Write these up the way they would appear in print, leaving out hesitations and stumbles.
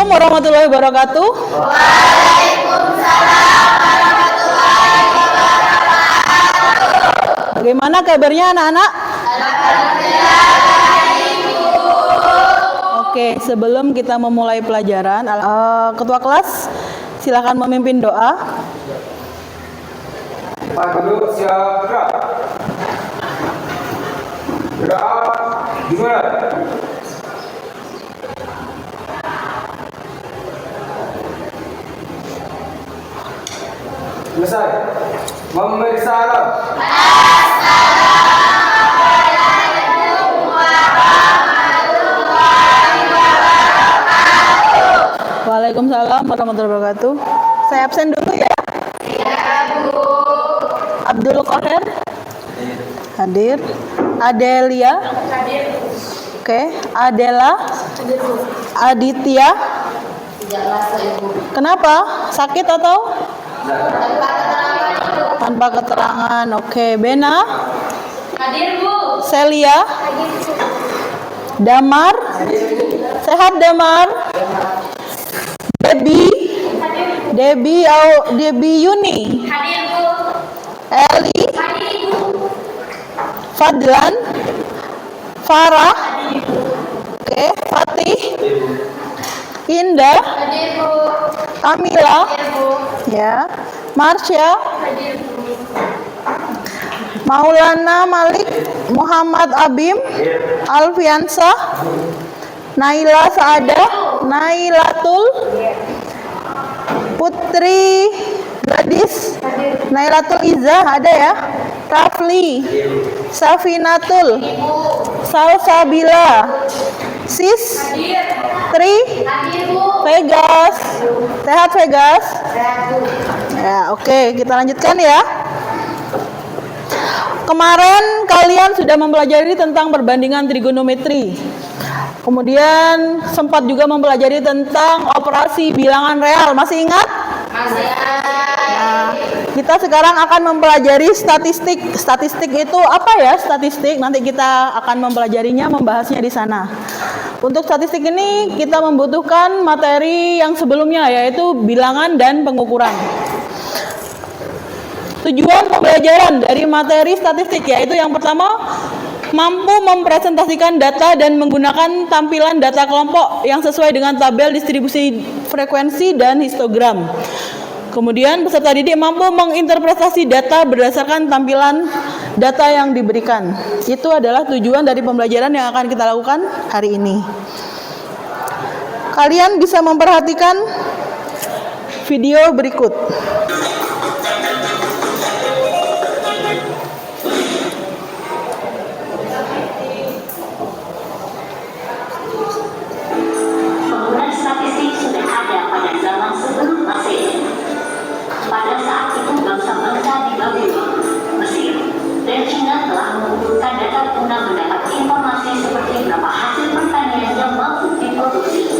Assalamualaikum warahmatullahi wabarakatuh. Waalaikumsalam warahmatullahi wabarakatuh. Bagaimana kabarnya anak-anak? Alhamdulillah, Ibu. Oke, sebelum kita memulai pelajaran, Ketua kelas silakan memimpin doa. Pak Guru siap gerak. Gerak dimulai. Selesai. Memberi salam. Assalamualaikum warahmatullahi wabarakatuh. Waalaikumsalam warahmatullahi wabarakatuh. Saya absen dulu ya. Ya, Bu. Abdul Qahir hadir. Adelia. Hadir. Oke. Adela. Hadir, Bu. Aditya. Tidak masuk, Ibu. Kenapa? Sakit atau? Tanpa keterangan, Ibu. Tanpa keterangan. Oke. Bena. Hadir, Bu. Celia. Hadir, Bu. Damar. Sehat Damar. Debbie. Hadir. Debbie Yuni. Hadir, Bu. Eli. Hadir, Ibu. Fadlan. Farah. Hadir, Ibu. Oke. Fatih. Indah. Hadir, Bu. Kamila. Hadir, Bu. Ya. Marsha. Hadir, Bu. Maulana Malik. Muhammad Abim. Alfiansah. Naila Saada. Nailatul. Putri Gadis. Nailatul Izzah ada ya. Rafli. Safinatul. Salsabila. Sis. Hadir. Tri. Hadir, Bu. Vegas. Sehat Vegas? Sehat, Bu. Ya, oke, kita lanjutkan ya. Kemarin kalian sudah mempelajari tentang perbandingan trigonometri. Kemudian sempat juga mempelajari tentang operasi bilangan real. Masih ingat? Masih Nah, kita sekarang akan mempelajari statistik. Statistik itu apa ya? Statistik nanti kita akan mempelajarinya, membahasnya di sana. Untuk statistik ini kita membutuhkan materi yang sebelumnya, yaitu bilangan dan pengukuran. Tujuan pembelajaran dari materi statistik yaitu yang pertama, mampu mempresentasikan data dan menggunakan tampilan data kelompok yang sesuai dengan tabel distribusi frekuensi dan histogram. Kemudian peserta didik mampu menginterpretasi data berdasarkan tampilan data yang diberikan. Itu adalah tujuan dari pembelajaran yang akan kita lakukan hari ini. Kalian bisa memperhatikan video berikut. Penggunaan statistik sudah ada pada zaman sebelum Masehi. Pada saat itu bangsa-bangsa di Babylon, Mesir, dan Cina telah mengumpulkan data guna mendapat informasi seperti berapa hasil pertanian yang mampu diproduksi.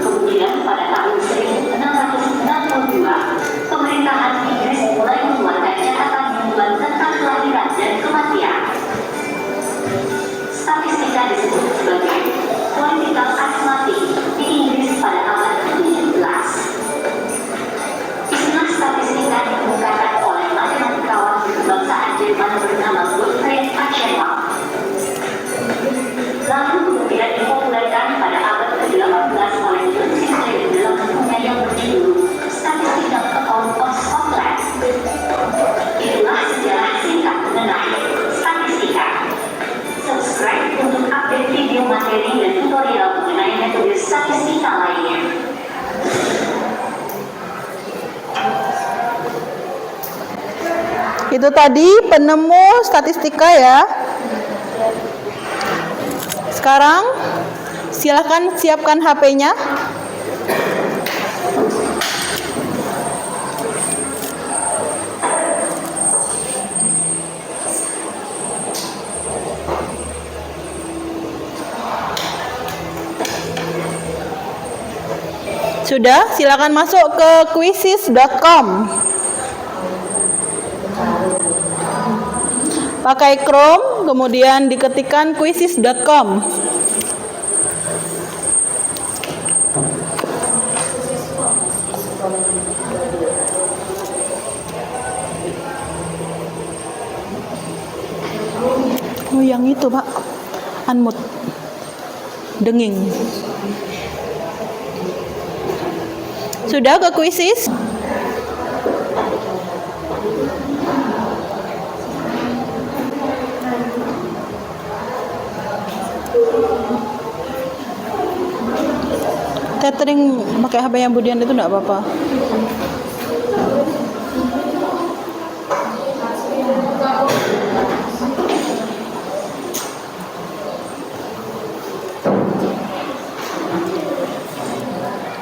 Kemudian pada tahun 1662, pemerintahan Inggris mulai mengeluarkan catatan mingguan tentang kelahiran dan kematian. Statistika disebut sebagai political arithmetic di Inggris pada abad ke-17. Istilah statistika dikemukakan oleh matematikawan kebangsaan Jerman bernama Gottfried Achenbach. Lalu kemudian dipopulerkan pada abad ke-18 oleh John Sinclair dalam bukunya yang berjudul Statistical Account of Scotland. Itulah sejarah singkat mengenai statistika. Subscribe untuk update video materi dan tutorial mengenai metode statistika lainnya. Itu tadi penemu statistika ya. Sekarang silakan siapkan HP-nya. Sudah, silakan masuk ke quizzes.com. Pakai Chrome, kemudian diketikkan quizzes.com. yang itu, Pak. Anmut. Denging. Sudah ke kuisis? Tethering pakai HP yang Budian itu enggak apa-apa.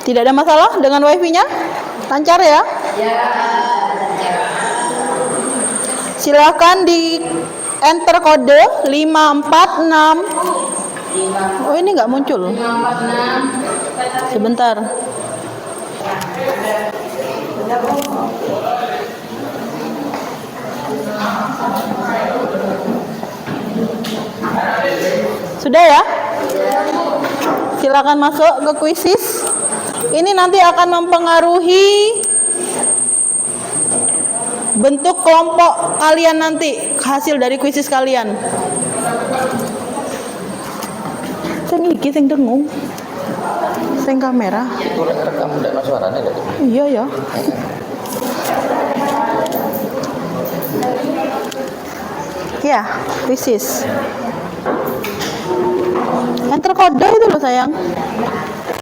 Tidak ada masalah dengan wifi-nya? Lancar ya? Silakan di enter kode 546. Oh, ini nggak muncul. 546. Sebentar. Sudah ya? Silakan masuk ke kuisis. Ini nanti akan mempengaruhi bentuk kelompok kalian nanti, hasil dari kuisis kalian. Sing iki sing dengung. Sing kamera. Itu rekam ndak suaranya lho. Iya ya. Ya, kuisis. Enter kode itu loh sayang.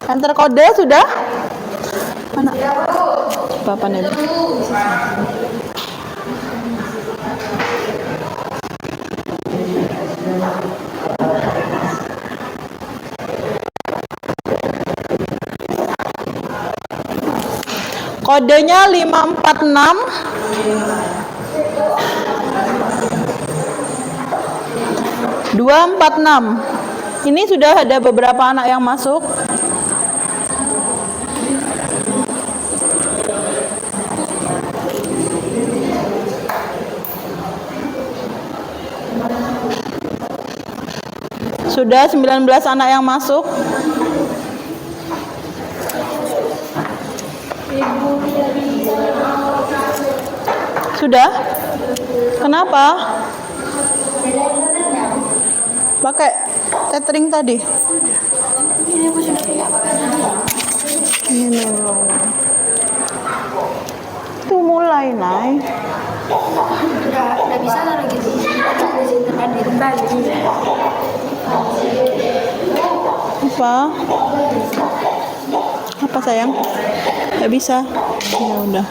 Enter kode sudah? Mana? Papan itu. Kodenya 546. 246. Ini sudah ada beberapa anak yang masuk. Sudah 19 anak yang masuk. Sudah? Kenapa? Pakai tethering tadi. Ini loh. Itu mulai naik. Nggak bisa kalau gitu. Ada kembali. Apa? Apa sayang? Gak bisa. Ya udah.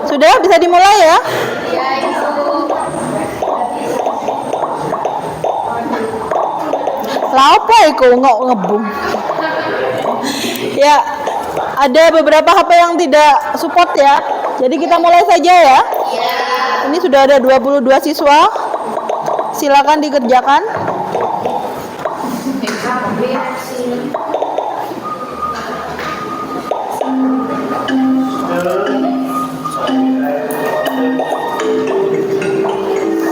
Sudah bisa dimulai ya? Lah apa iku ngebung? Ya, ada beberapa HP yang tidak support ya. Jadi kita mulai saja ya. Ini sudah ada 22 siswa. Silakan dikerjakan.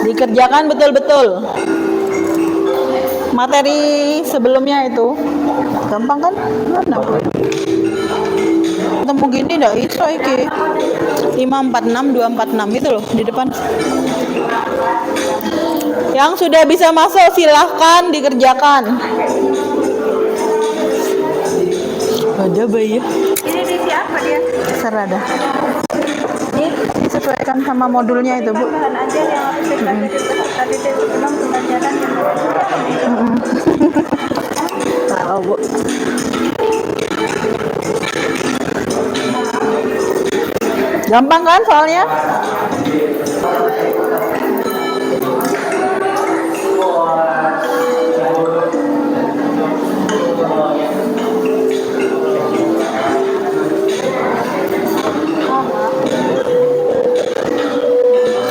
Dikerjakan betul-betul. Materi sebelumnya itu gampang kan? Mana? Ketemu gini ndak iso iki. 546 246 itu loh di depan. Yang sudah bisa masuk silahkan dikerjakan. Ada bayi. Ini di siapa dia? Serada. Ini disesuaikan sama modulnya itu, Bu. Tambahan aja yang aku tadi itu belum pembelajaran yang Tahu, Bu. Gampang kan soalnya?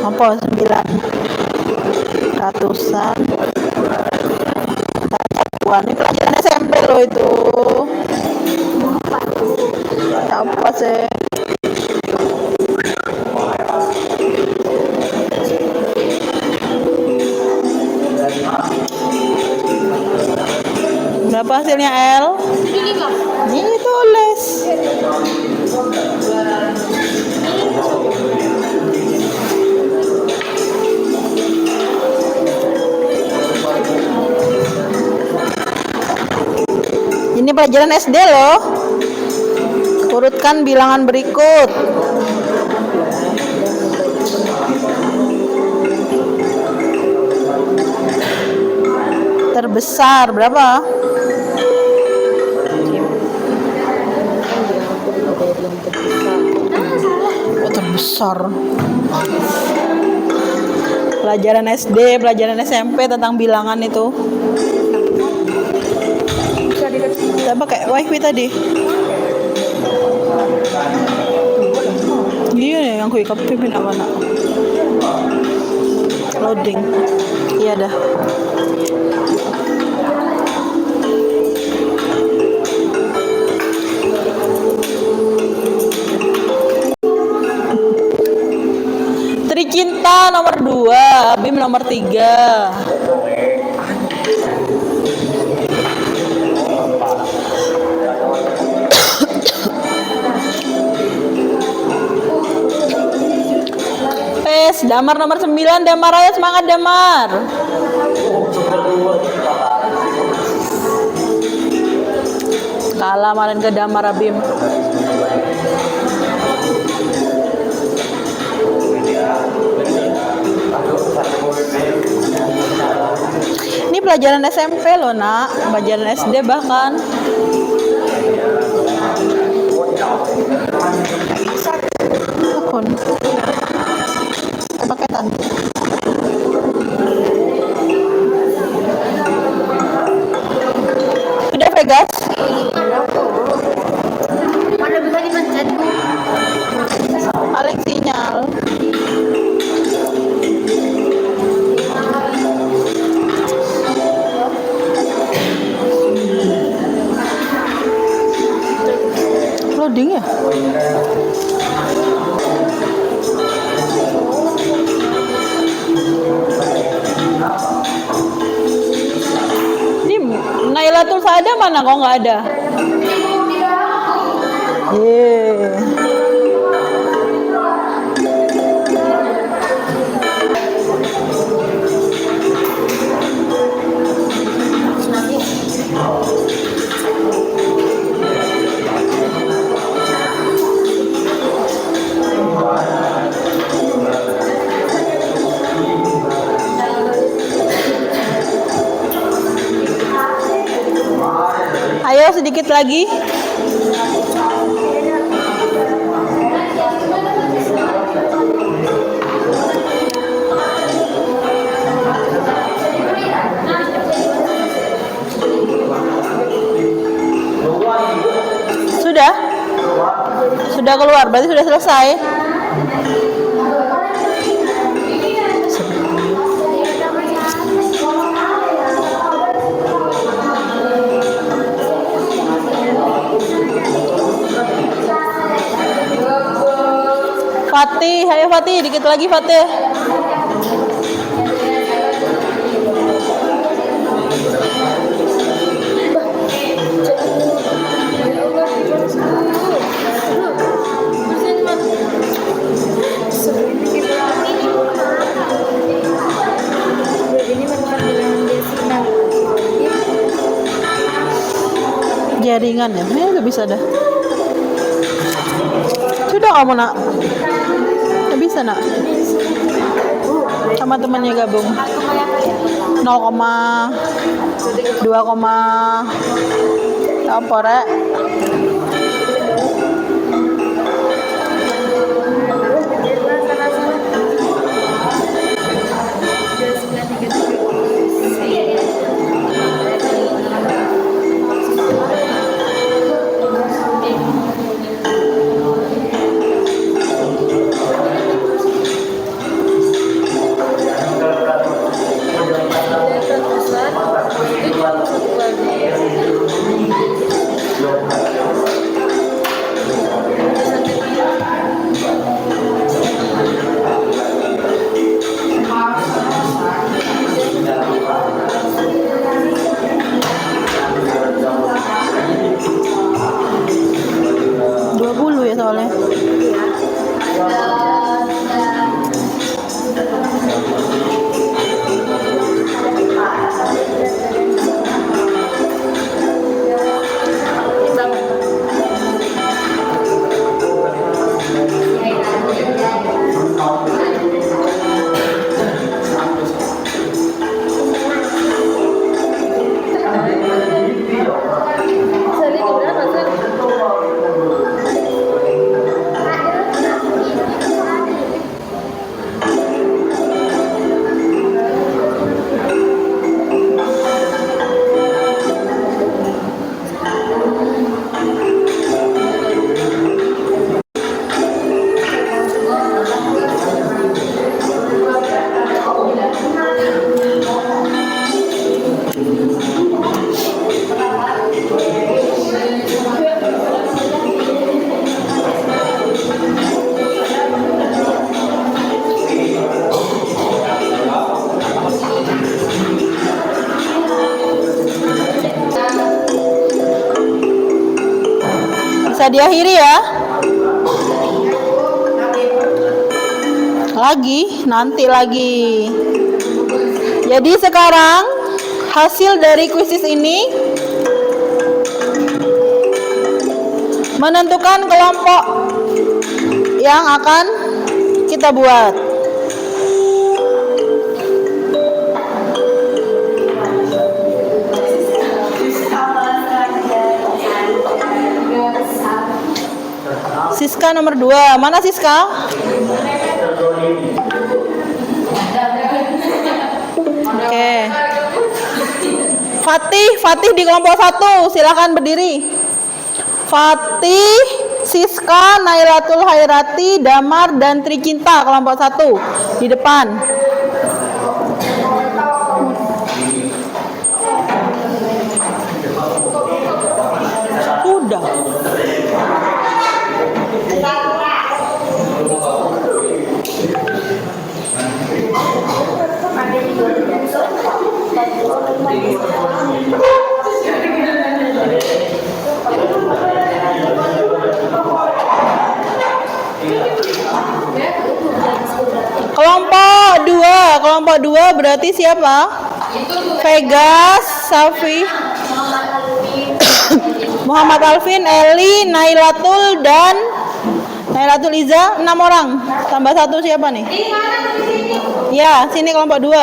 Apa 9 ratusan ini pelajaran SMP loh itu. Apa sih? Berapa hasilnya L? Ini tulis. Ini pelajaran SD loh. Urutkan bilangan berikut. Terbesar berapa? Oh, terbesar. Pelajaran SD, pelajaran SMP tentang bilangan itu. Kita pakai wifi tadi. Iya nih yang quick copy pindah mana? Loading. Iya dah. Tricinta nomor 2, Bim nomor 3. Pes, Damar nomor 9, Damar ayo semangat Damar. Kalah kemarin ke Damar Abim. Ini pelajaran SMP loh nak, pelajaran SD bahkan. Akun. Paketan. Udah Vegas? Mana bisa dipencet Bu? Paling sinyal. Loading ya? Ini Nailatul Sada mana kok nggak ada? Ayo sedikit lagi. Sudah? Sudah keluar, berarti sudah selesai. Fatih, ayo Fatih, dikit lagi Fatih. Jaringan ya, udah bisa dah. Sudah kamu nak? Nggak bisa nak? Sama temannya gabung 0,2, apa rek? Bisa diakhiri ya. Nanti lagi. Jadi sekarang hasil dari kuisis ini menentukan kelompok yang akan kita buat. Siska nomor 2. Mana Siska? Oke. Fatih di kelompok 1. Silakan berdiri. Fatih, Siska, Nailatul Hairati, Damar, dan Tricinta kelompok 1 di depan. Sudah. Kelompok 2 berarti siapa? Vegas, Safi, Muhammad Alvin, Eli, Nailatul, dan Nailatul Iza. 6 orang. Tambah 1 siapa nih? Ya, sini kelompok 2.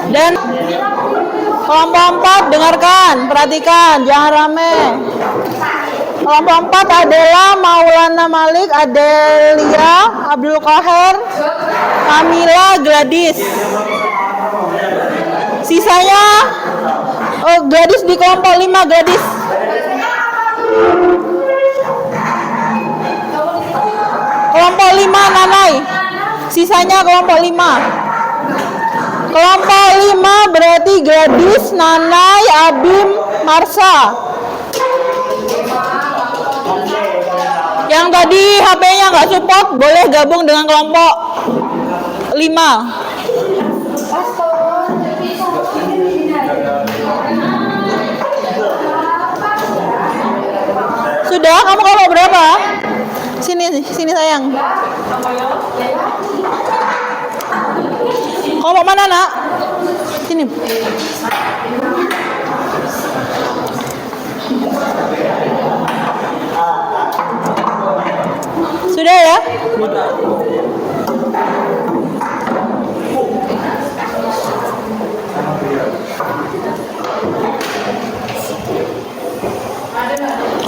Dan kelompok 4 dengarkan, perhatikan, jangan rame. Kelompok 4 adalah Maulana Malik, Adelia, Abdul Qahar, Kamila, Gladys. Sisanya Gladys di kelompok 5, Gladys. Kelompok 5 Nanai. Sisanya kelompok 5. Kelompok 5 berarti Gladys, Nanai, Abim, Marsha. Yang tadi HP-nya nggak support, boleh gabung dengan kelompok 5. Sudah, kamu kelompok berapa? Sini sayang. Kelompok mana, Nak? Sini. Sudah ya?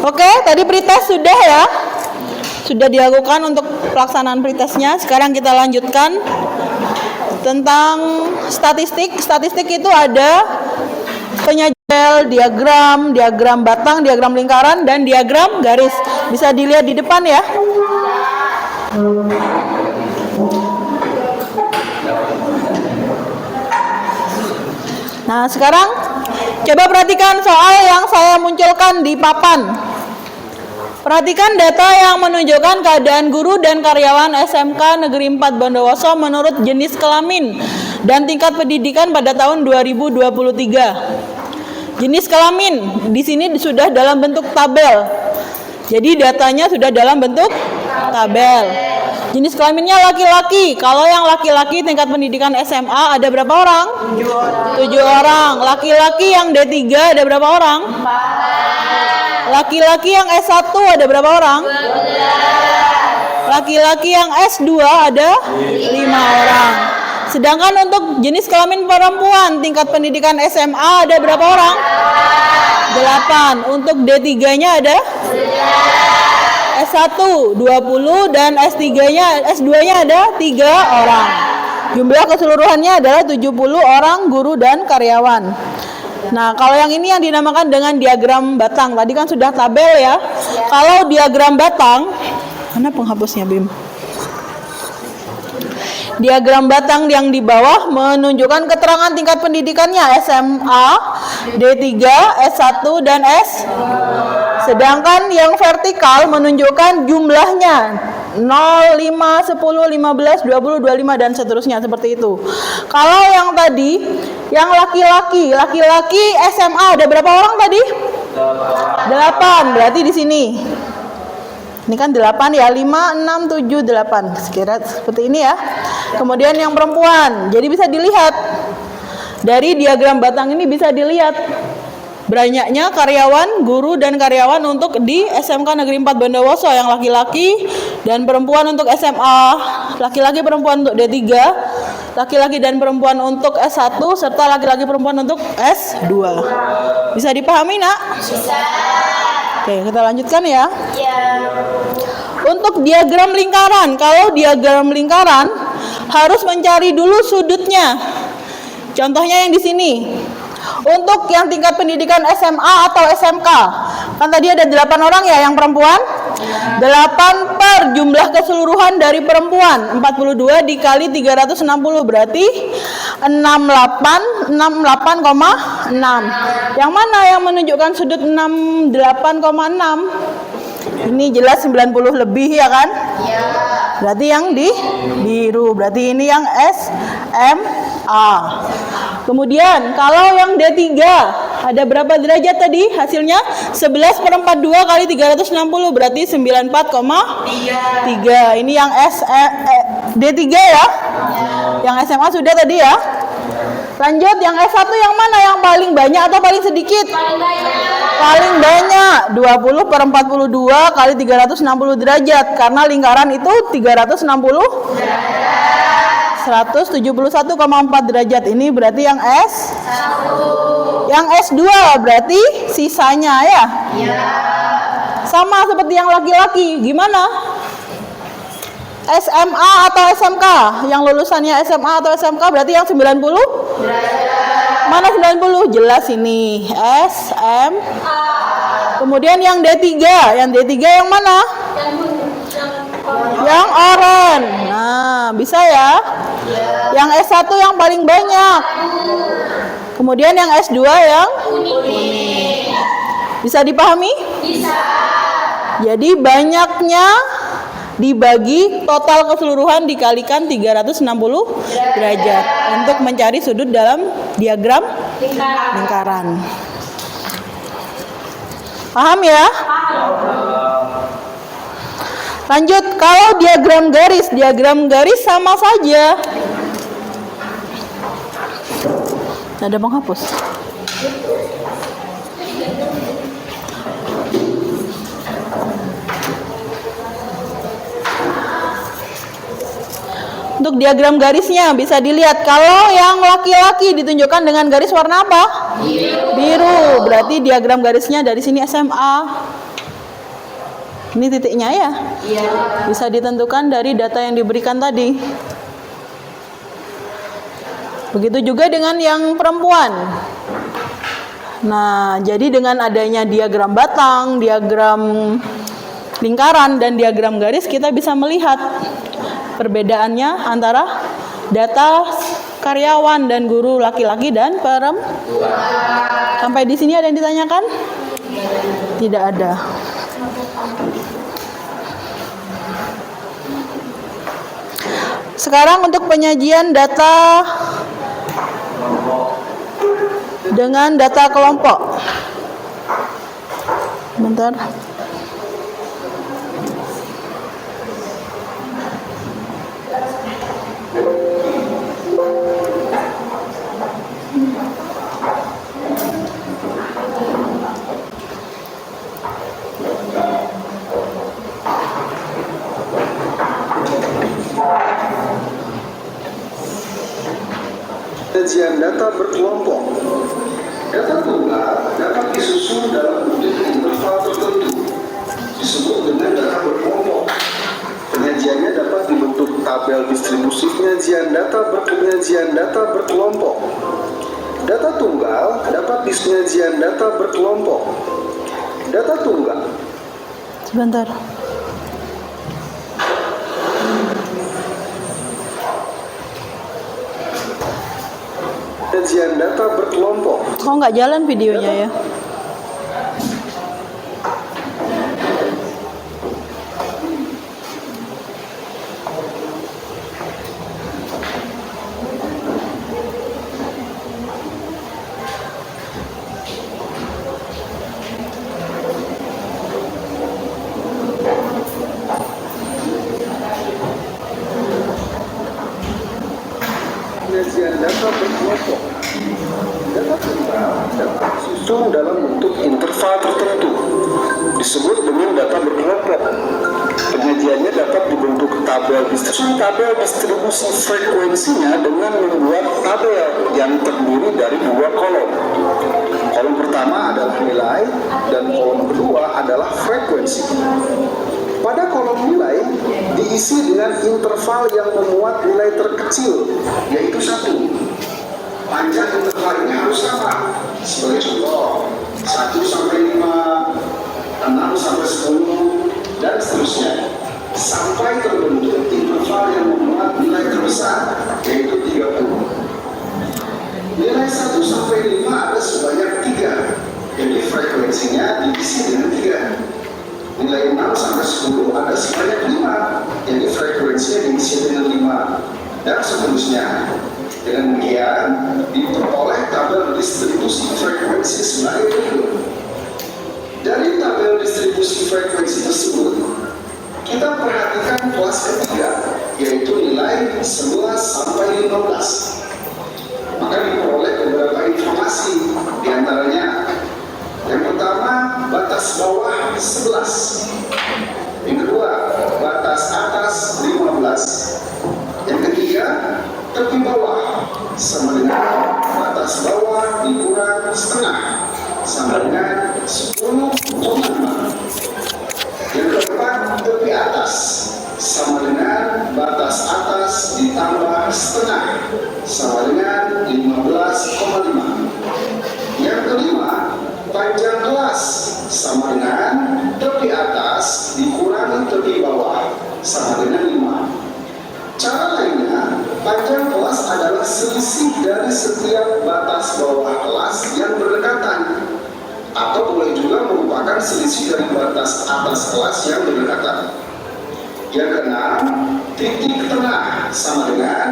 Oke, tadi pretest sudah ya? Sudah dilakukan untuk pelaksanaan pretestnya. Sekarang kita lanjutkan tentang statistik. Statistik itu ada penyajian diagram batang, diagram lingkaran, dan diagram garis. Bisa dilihat di depan ya. Nah, sekarang coba perhatikan soal yang saya munculkan di papan. Perhatikan data yang menunjukkan keadaan guru dan karyawan SMK Negeri 4 Bondowoso menurut jenis kelamin dan tingkat pendidikan pada tahun 2023. Jenis kelamin di sini sudah dalam bentuk tabel. Jadi datanya sudah dalam bentuk tabel. Jenis kelaminnya laki-laki. Kalau yang laki-laki tingkat pendidikan SMA ada berapa orang? 7 orang. Laki-laki yang D3 ada berapa orang? 4. Laki-laki yang S1 ada berapa orang? 12. Laki-laki yang S2 ada 5 orang. Sedangkan untuk jenis kelamin perempuan tingkat pendidikan SMA ada berapa orang? 8. Untuk D3-nya ada? S1 20 dan S2-nya ada 3 orang. Jumlah keseluruhannya adalah 70 orang guru dan karyawan. Nah, kalau yang ini yang dinamakan dengan diagram batang. Tadi kan sudah tabel ya. Kalau diagram batang, mana penghapusnya Bim? Diagram batang yang di bawah menunjukkan keterangan tingkat pendidikannya SMA, D3, S1, dan S. Sedangkan yang vertikal menunjukkan jumlahnya 0, 5, 10, 15, 20, 25, dan seterusnya seperti itu. Kalau yang tadi, yang laki-laki SMA ada berapa orang tadi? 8, berarti di sini. Ini kan 8 ya, 5, 6, 7, 8. Sekira seperti ini ya. Kemudian yang perempuan. Jadi bisa dilihat. Dari diagram batang ini bisa dilihat banyaknya karyawan, guru, dan karyawan untuk di SMK Negeri 4 Bondowoso yang laki-laki dan perempuan untuk SMA, laki-laki perempuan untuk D3, laki-laki dan perempuan untuk S1, serta laki-laki perempuan untuk S2. Bisa dipahami, Nak? Bisa. Oke, kita lanjutkan ya. Iya. Untuk diagram lingkaran, kalau diagram lingkaran harus mencari dulu sudutnya. Contohnya yang di sini. Untuk yang tingkat pendidikan SMA atau SMK, kan tadi ada 8 orang ya yang perempuan. 8 per jumlah keseluruhan dari perempuan 42 dikali 360 berarti 68,6. Yang mana yang menunjukkan sudut 68,6? Ini jelas 90 lebih ya kan? Iya. Berarti yang di biru, berarti ini yang SMA. Kemudian kalau yang D3 ada berapa derajat tadi? Hasilnya 11 per 42 kali 360 berarti 94,3. Ini yang D3 ya? Yang SMA sudah tadi ya? Lanjut yang S1 yang mana yang paling banyak atau paling sedikit? Paling banyak 20 per 42 kali 360 derajat karena lingkaran itu 360 171,4 derajat. Ini berarti yang S1. Yang S2 berarti sisanya ya? Iya. Sama seperti yang laki-laki. Gimana? SMA atau SMK? Yang lulusannya SMA atau SMK berarti yang 90? Derajat. Mana 90? Jelas ini. SMA. Kemudian yang D3. Yang D3 yang mana? Yang oranye. Nah, bisa ya? Yang S1 yang paling banyak. Kemudian yang S2 yang kuning. Bisa dipahami? Bisa. Jadi banyaknya dibagi total keseluruhan dikalikan 360 derajat untuk mencari sudut dalam diagram lingkaran. Paham ya? Lanjut, kalau diagram garis sama saja. Ada penghapus. Untuk diagram garisnya bisa dilihat kalau yang laki-laki ditunjukkan dengan garis warna apa? Biru. Berarti diagram garisnya dari sini SMA. Ini titiknya ya? Iya. Bisa ditentukan dari data yang diberikan tadi. Begitu juga dengan yang perempuan. Nah, jadi dengan adanya diagram batang, diagram lingkaran, dan diagram garis, kita bisa melihat perbedaannya antara data karyawan dan guru laki-laki dan perempuan. Sampai di sini ada yang ditanyakan? Tidak ada. Sekarang untuk penyajian data dengan data kelompok. Bentar. Penyajian data berkelompok. Data tunggal dapat disusun dalam bentuk interval tertentu, disebut dengan data berkelompok. Penyajiannya dapat dibentuk tabel distribusi penyajian data berkelompok. Data tunggal dapat penyajian data berkelompok. Data tunggal. Sebentar. Penyajian data berkelompok. Kok nggak jalan videonya ya? pun dalam bentuk interval tertentu, disebut dengan data berkelompok. Penyajiannya dapat dibentuk tabel distribusi frekuensinya dengan membuat tabel yang terdiri dari dua kolom. Kolom pertama adalah nilai dan kolom kedua adalah frekuensi. Pada kolom nilai diisi dengan interval yang memuat nilai terkecil, yaitu 1. Panjang interval ini harus sama. Sebagai contoh, 1 sampai 5, 6 sampai 10, dan seterusnya. Sampai terbentuk interval yang memuat nilai terbesar, yaitu 30. Nilai 1 sampai 5 ada sebanyak 3, jadi frekuensinya diisi dengan 3. Nilai 6 sampai 10 ada sebanyak 5, jadi frekuensinya diisi dengan 5, dan seterusnya. Dengan demikian, diperoleh tabel distribusi frekuensi sebagai berikut. Dari tabel distribusi frekuensi tersebut, kita perhatikan kelas ketiga, yaitu nilai 11 sampai 15. Maka diperoleh beberapa informasi, diantaranya yang pertama, batas bawah 11. Yang kedua, batas atas 15. Yang ketiga, tepi bawah sama dengan batas bawah dikurang setengah sama dengan 10,5. Yang keempat, tepi atas sama dengan batas atas ditambah setengah sama dengan 15,5. Yang kelima, panjang kelas sama dengan tepi atas dikurangi tepi bawah sama dengan 5. Cara lainnya, panjang kelas adalah selisih dari setiap batas bawah kelas yang berdekatan, atau boleh juga merupakan selisih dari batas atas kelas yang berdekatan. Yang keenam, titik tengah sama dengan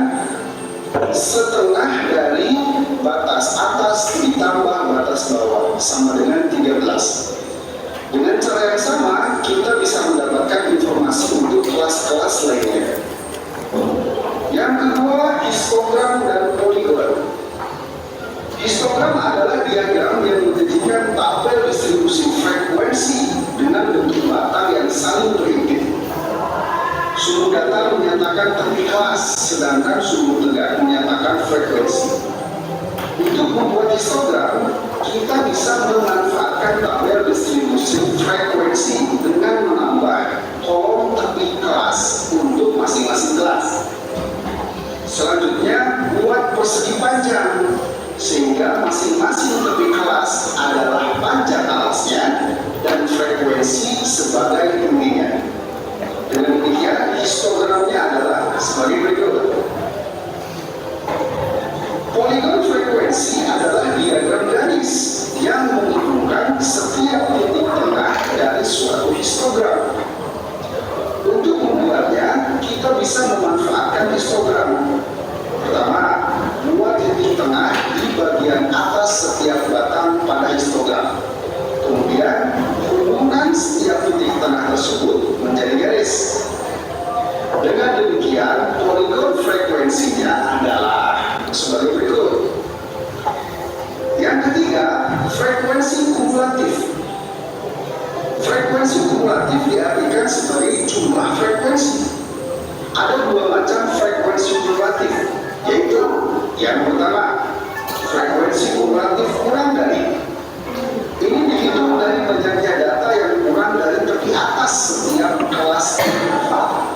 setengah dari batas atas ditambah batas bawah sama dengan 13. Dengan cara yang sama, kita bisa mendapatkan informasi untuk kelas-kelas lainnya. Yang kedua, histogram dan poligon. Histogram adalah diagram yang menjadikan tabel distribusi frekuensi dengan bentuk batang yang saling berimpit. Sumber data menyatakan tepi kelas, sedangkan sumber tegak menyatakan frekuensi. Untuk membuat histogram, kita bisa memanfaatkan tabel distribusi frekuensi dengan menambah kolom tepi kelas untuk masing-masing kelas. Selanjutnya, buat persegi panjang, sehingga masing-masing tepi kelas adalah panjang alasnya dan frekuensi sebagai tingginya. Dengan demikian, histogramnya adalah sebagai berikut. Poligon frekuensi adalah diagram garis yang menghubungkan setiap titik tengah dari suatu histogram. Untuk membuatnya, kita bisa memanfaatkan histogram. Pertama, buat titik tengah di bagian atas setiap batang pada histogram. Kemudian, hubungkan setiap titik tengah tersebut menjadi garis. Dengan demikian, poligon frekuensinya adalah sebagai berikut. Yang ketiga, frekuensi kumulatif. Frekuensi kumulatif diartikan sebagai jumlah frekuensi. Ada dua macam frekuensi kumulatif, yaitu yang pertama, frekuensi kumulatif kurang dari. Ini dihitung dari banyaknya data yang kurang dari tepi atas setiap kelas interval.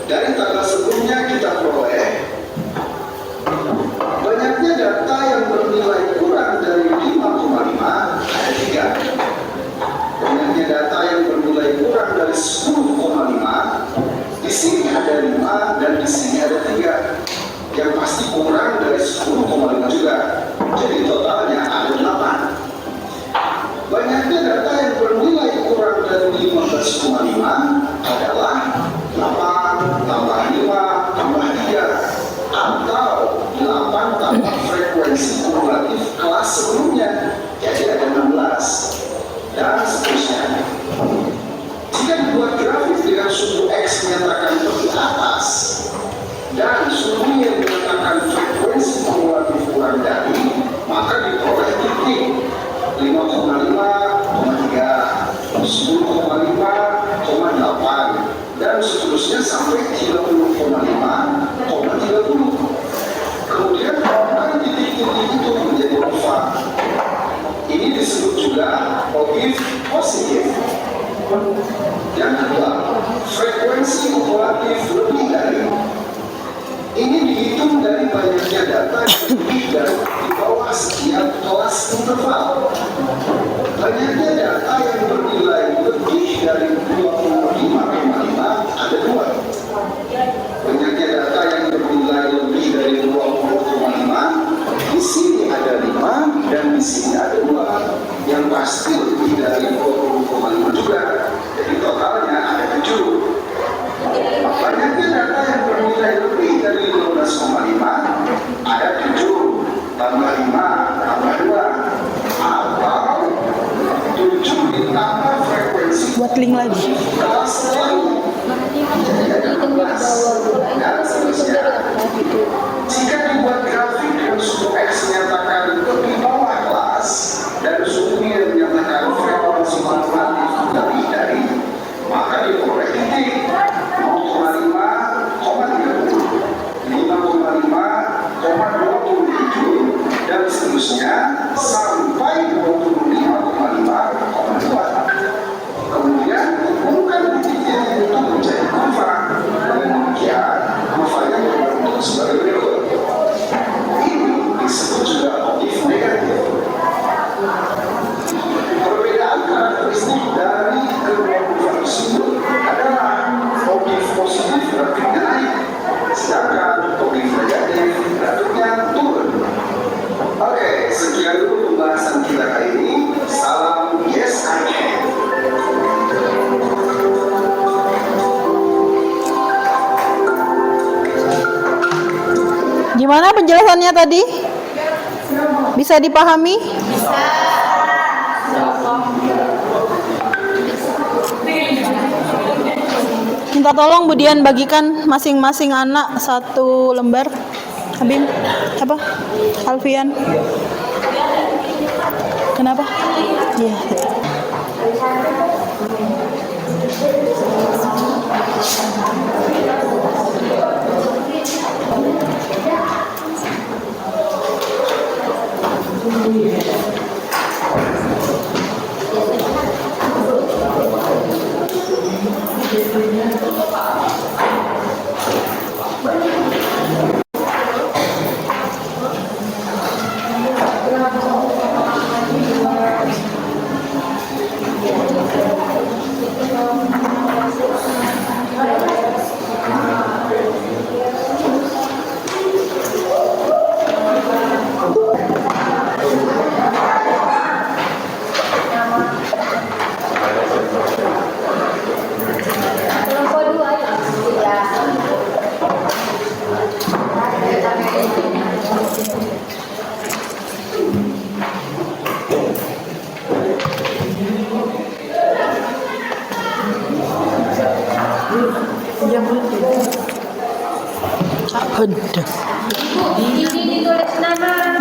Dari tabel sebelumnya kita peroleh banyaknya data yang bernilai kurang dari 5,5 ada 3. Banyaknya data yang bernilai kurang dari 10,5, di sini ada 5 dan di sini ada 3. Yang pasti kurang dari 10,5 juga. Jadi totalnya ada 8. Banyaknya data yang bernilai kurang dari 15,5 adalah 8 tambah 5 tambah 3 atau 8 tambah frekuensi kumulatif kelas sebelumnya, jadi ada 16 dan seterusnya. Jika dibuat grafik dengan sumbu X menyatakan tepi atas dan sumbu yang menyatakan frekuensi kumulatif kurang dari, maka diperoleh titik juga OIF positif. Yang kedua, frekuensi kumulatif lebih dari. Ini dihitung dari banyaknya data yang lebih dari di bawah setiap kelas interval. Banyaknya data yang bernilai lebih dari 25,5 ada dua. Banyaknya data yang bernilai lebih dari 20,5, di sini ada 5 dan di sini ada 2. Yang pasti lebih dari 20,5 juga. Jadi totalnya ada 7. Banyaknya data yang bernilai lebih dari 15,5 ada 7 tambah 5 tambah 2 atau 7 ditambah frekuensi Buat link lagi. kelas lain. Jadi ada 16 dan seterusnya. Jika dibuat grafik dengan suku X menyatakan lebih bawah kelas dan suku Y menyatakan frekuensi kumulatif lebih dari, maka diperoleh titik 5,5,27 dan seterusnya sampai 25,5,2. Kemudian hubungkan titiknya itu menjadi kurva. Demikian kurvanya berbentuk sebagai berikut. Ini disebut juga OIF negatif. Perbedaan karakteristik dari kedua kurva tersebut adalah OIF positif grafiknya naik, sedangkan OIF negatif grafiknya turun. Oke, sekian dulu pembahasan kita kali ini. Salam yes I can. Gimana penjelasannya tadi? Bisa dipahami? Minta tolong Bu Dian bagikan masing-masing anak 1 lembar. Habib, apa? Alfian. Kenapa? Iya.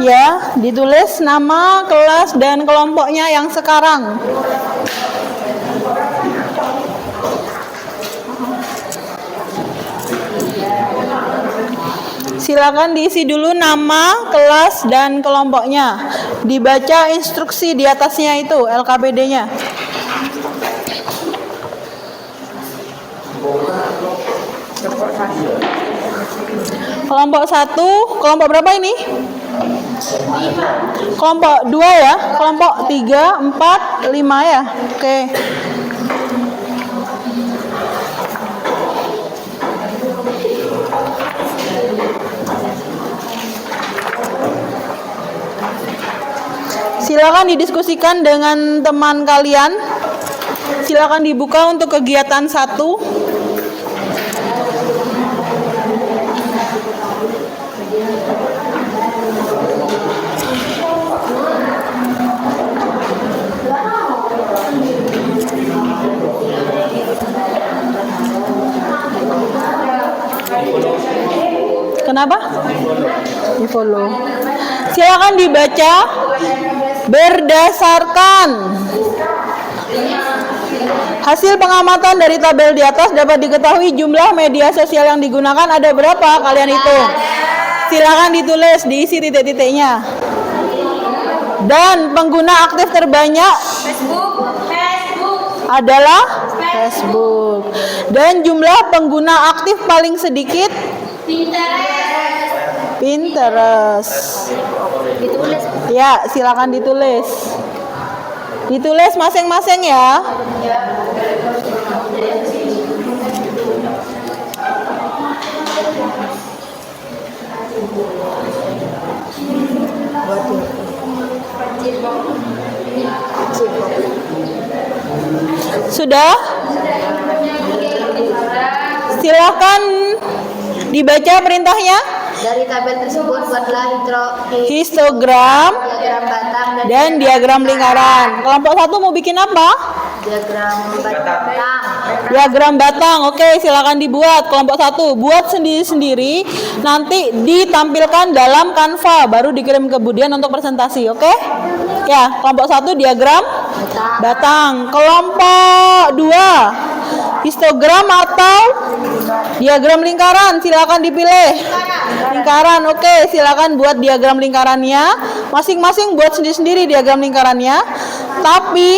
Ya, ditulis nama, kelas, dan kelompoknya yang sekarang. Silakan diisi dulu nama, kelas, dan kelompoknya. Dibaca instruksi di atasnya itu, LKPD-nya. Kelompok 1, kelompok berapa ini? Kelompok 2 ya, kelompok 3, 4, 5 ya. Oke. Silakan didiskusikan dengan teman kalian. Silakan dibuka untuk kegiatan 1. Kenapa? Di follow. Silakan dibaca berdasarkan hasil pengamatan dari tabel di atas dapat diketahui jumlah media sosial yang digunakan ada berapa, kalian hitung. Silakan ditulis, diisi titik-titiknya. Dan pengguna aktif terbanyak adalah Facebook. Dan jumlah pengguna aktif paling sedikit Pinterest. Ya, silakan ditulis. Ditulis masing-masing ya. Sudah? Silakan dibaca perintahnya. Dari tabel tersebut buatlah Histogram diagram batang dan diagram lingkaran. Kelompok 1 mau bikin apa? diagram batang. Diagram batang. Oke, silakan dibuat. Kelompok 1 buat sendiri-sendiri, nanti ditampilkan dalam Canva, baru dikirim kemudian untuk presentasi. Oke? Ya, kelompok 1 diagram batang. Kelompok 2 histogram atau diagram lingkaran, silakan dipilih. Lingkaran, oke, silakan buat diagram lingkarannya. Masing-masing buat sendiri-sendiri diagram lingkarannya. Tapi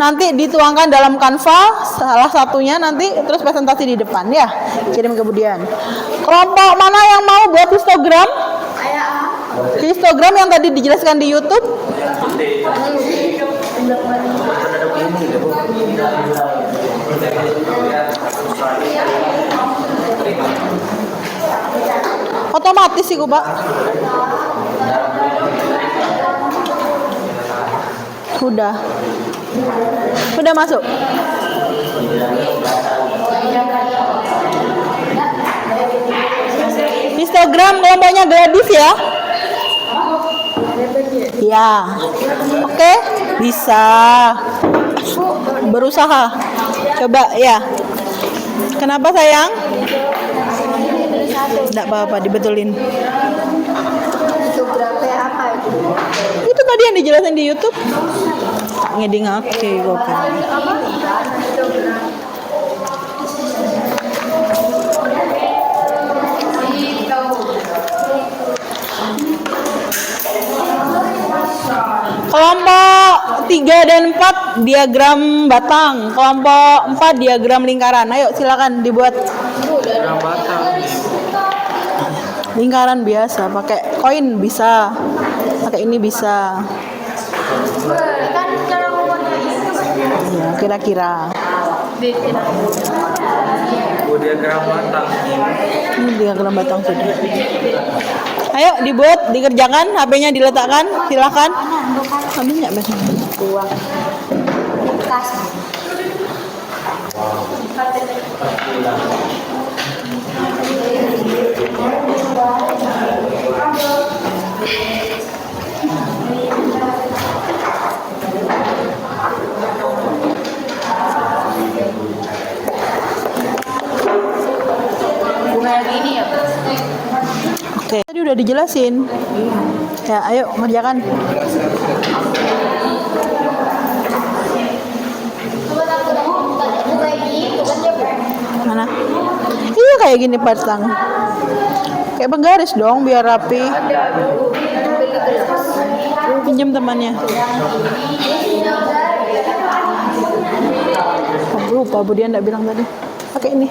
nanti dituangkan dalam Canva salah satunya, nanti terus presentasi di depan ya. Kirim kemudian. Kelompok mana yang mau buat histogram? Histogram yang tadi dijelaskan di YouTube. Otomatis sih, Pak. Sudah masuk. Histogram kelompoknya gratis ya. Ya. Oke, bisa. Berusaha. Coba ya. Kenapa sayang? Tidak apa-apa, dibetulin. Histografnya apa itu? Itu tadi yang dijelasin di YouTube. Tak ngeding oke, oke. Kelompok 3 dan 4 diagram batang, kelompok 4 diagram lingkaran. Ayo silakan dibuat. Lingkaran biasa, pakai koin bisa, pakai ini bisa. Ya, kira-kira. Diagram batang. Ini diagram batang sudah. Ayo dibuat, dikerjakan, HP-nya diletakkan, silakan. Ambil nggak besok? Oke, tadi udah dijelasin. Ya, ayo kerjakan. Mana? Iya kayak gini pasang. Kayak penggaris dong biar rapi. Pinjam temannya. Oh, lupa Bu dia enggak bilang tadi. Pakai ini.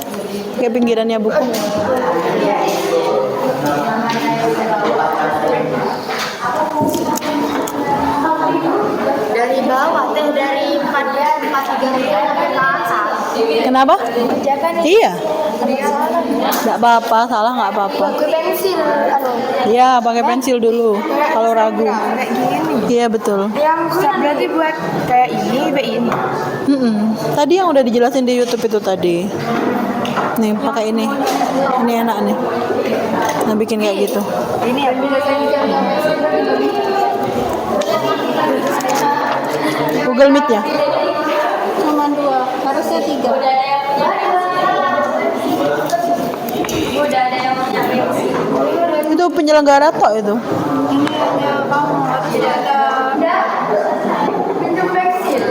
Kayak pinggirannya buku. Dari bawah teh, dari 4-3 sampai ke atas. Kenapa? Kerjakan Iya. Nggak apa-apa, salah nggak apa-apa. ke pensil. Iya, pakai pensil dulu. Kalau ragu. Kayak gini. Iya betul. Yang berarti buat kayak ini. Tadi yang udah dijelasin di YouTube itu tadi. Nih pakai ini. Ini enak nih. Nah bikin kayak gitu. Ini ya. Google Meet ya. Cuma 2, harusnya 3. Itu penyelenggara tok itu. Ini ada kamu, harusnya ada. Pinjam pensil.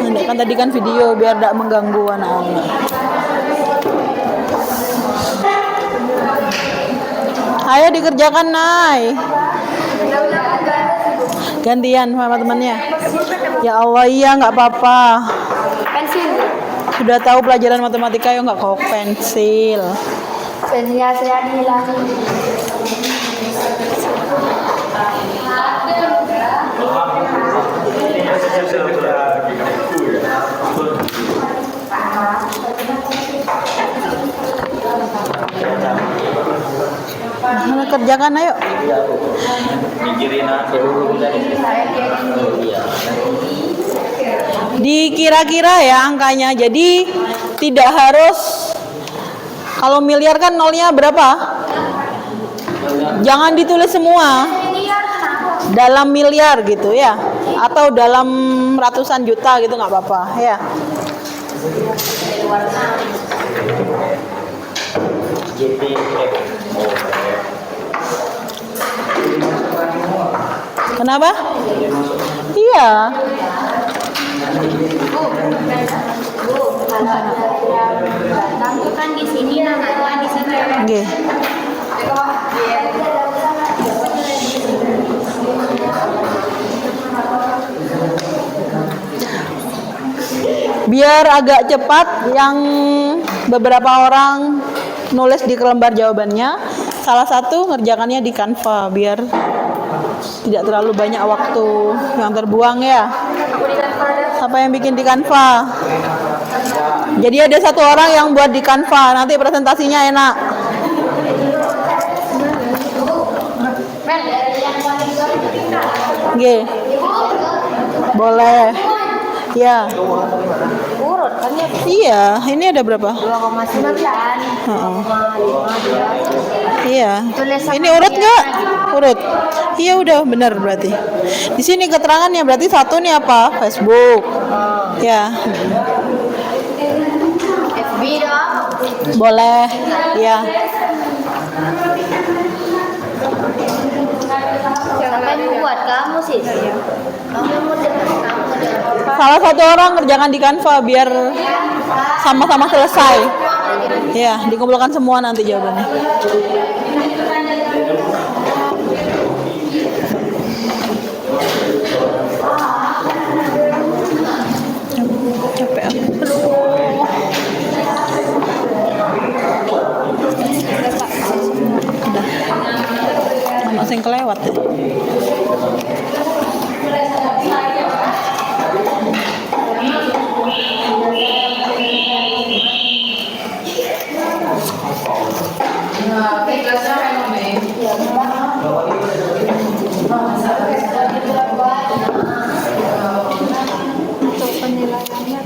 Nah, kan tadi kan video biar tidak mengganggu anak-anak. Ayo dikerjakan, Nay. Gantian sama temannya. Ya Allah, iya nggak apa-apa. Pensil. Sudah tahu pelajaran matematika ya nggak kau pensil. Pensilnya saya dihilangin. Mana kerjakan ayo. Dikira-kira ya angkanya. Jadi tidak harus, kalau miliar kan nolnya berapa? Jangan ditulis semua. Dalam miliar gitu ya. Atau dalam ratusan juta gitu nggak apa-apa ya. Kenapa? Iya. Datang tuh kan di sini namanya di sana. Oke. Biar agak cepat, yang beberapa orang nulis di lembar jawabannya, salah satu ngerjakannya di Canva biar tidak terlalu banyak waktu yang terbuang ya. Siapa yang bikin di Canva? Jadi ada satu orang yang buat di Canva, nanti presentasinya enak. Oke. Boleh. Ya. Urut kan ya. Iya, ini ada berapa? 2,9. Heeh. Iya. Ini urut nggak? Urut. Iya udah benar berarti. Di sini keterangannya berarti satu nih apa? Facebook. Ya. FB dong. Boleh. Ya. Siapa yang buat kamu sih? Kamu model kamu. Salah satu orang kerjakan di Canva biar sama-sama selesai. Ya, dikumpulkan semua nanti jawabannya. Capek aku. Udah. Anak sing kelewat ya. Untuk penilaiannya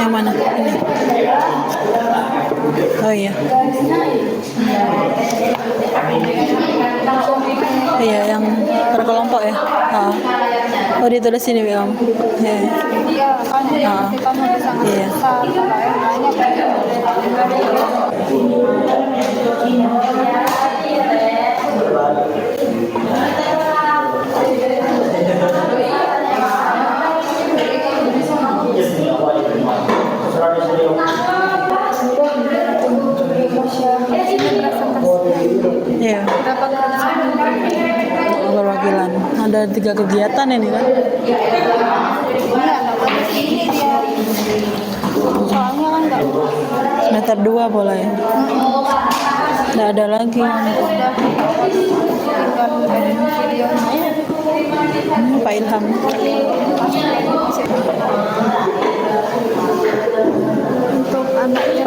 Yang mana? Ini. Oh iya. Iya, yang per kelompok ya. Oh ditulis sini kamu. Ya. iya kan kamu bisa Iya. kalau yang lainnya Iya. Perwakilan. Ada 3 kegiatan ini kan. soalnya kan nggak Semester 2 boleh. Nggak ada lagi. tinggal videonya Pak Ilham. untuk anaknya.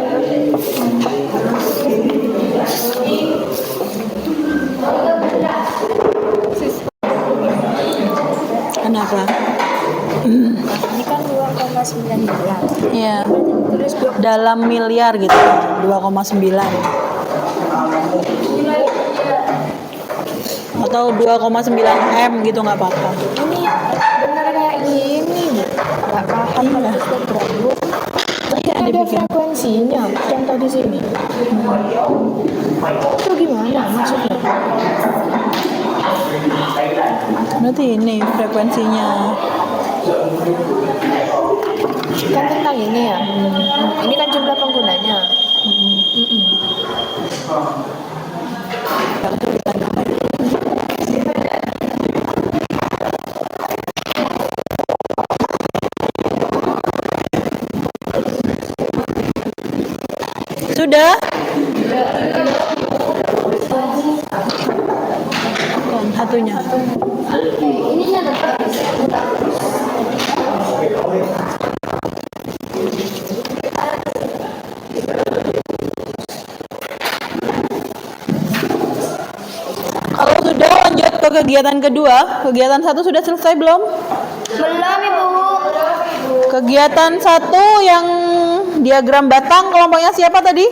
Kenapa? Ini kan 2,9 miliar. Iya. Tulis Dalam miliar gitu. 2,9. Atau 2,9 M gitu nggak apa-apa. ini bener kayak gini, nggak paham Iya. ada frekuensinya contoh di sini. Itu gimana maksudnya? Berarti ini frekuensinya. Kan tentang ini ya. Ini kan jumlah penggunanya. Sudah? Bukan, satunya. Kalau sudah, lanjut ke kegiatan kedua. Kegiatan satu sudah selesai belum? Belum, Ibu. Kegiatan satu yang diagram batang, kelompoknya siapa tadi?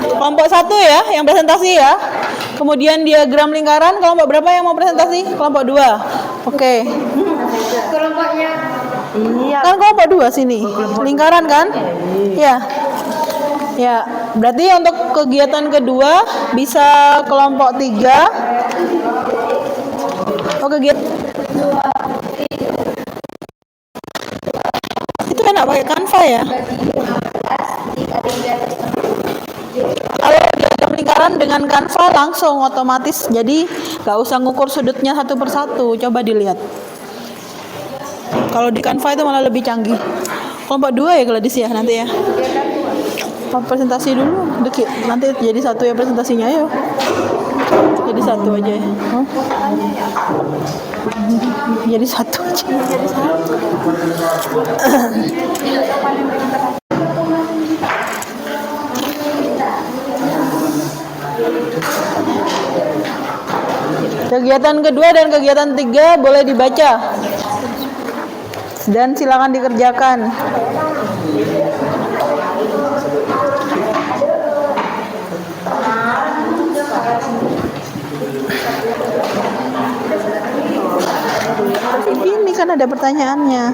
Kelompok satu ya, yang presentasi ya. Kemudian diagram lingkaran, kelompok berapa yang mau presentasi? Kelompok 2. Oke. Kelompoknya. Iya. Kan kelompok 2 sini. Lingkaran kan? Ya. Ya, berarti untuk kegiatan kedua bisa kelompok 3. Oh, kegiatan itu enak pakai Canva ya. Kalau diagram lingkaran dengan Canva langsung otomatis, jadi nggak usah ngukur sudutnya satu persatu. Coba dilihat. Kalau di Canva itu malah lebih canggih. Kelompok 2 ya Gladys ya nanti ya. Presentasi dulu, dikit. Nanti jadi satu ya presentasinya, yuk. Jadi satu aja ya. Jadi satu aja. Kegiatan kedua dan kegiatan 3 boleh dibaca. Dan silakan dikerjakan. Ini kan ada pertanyaannya.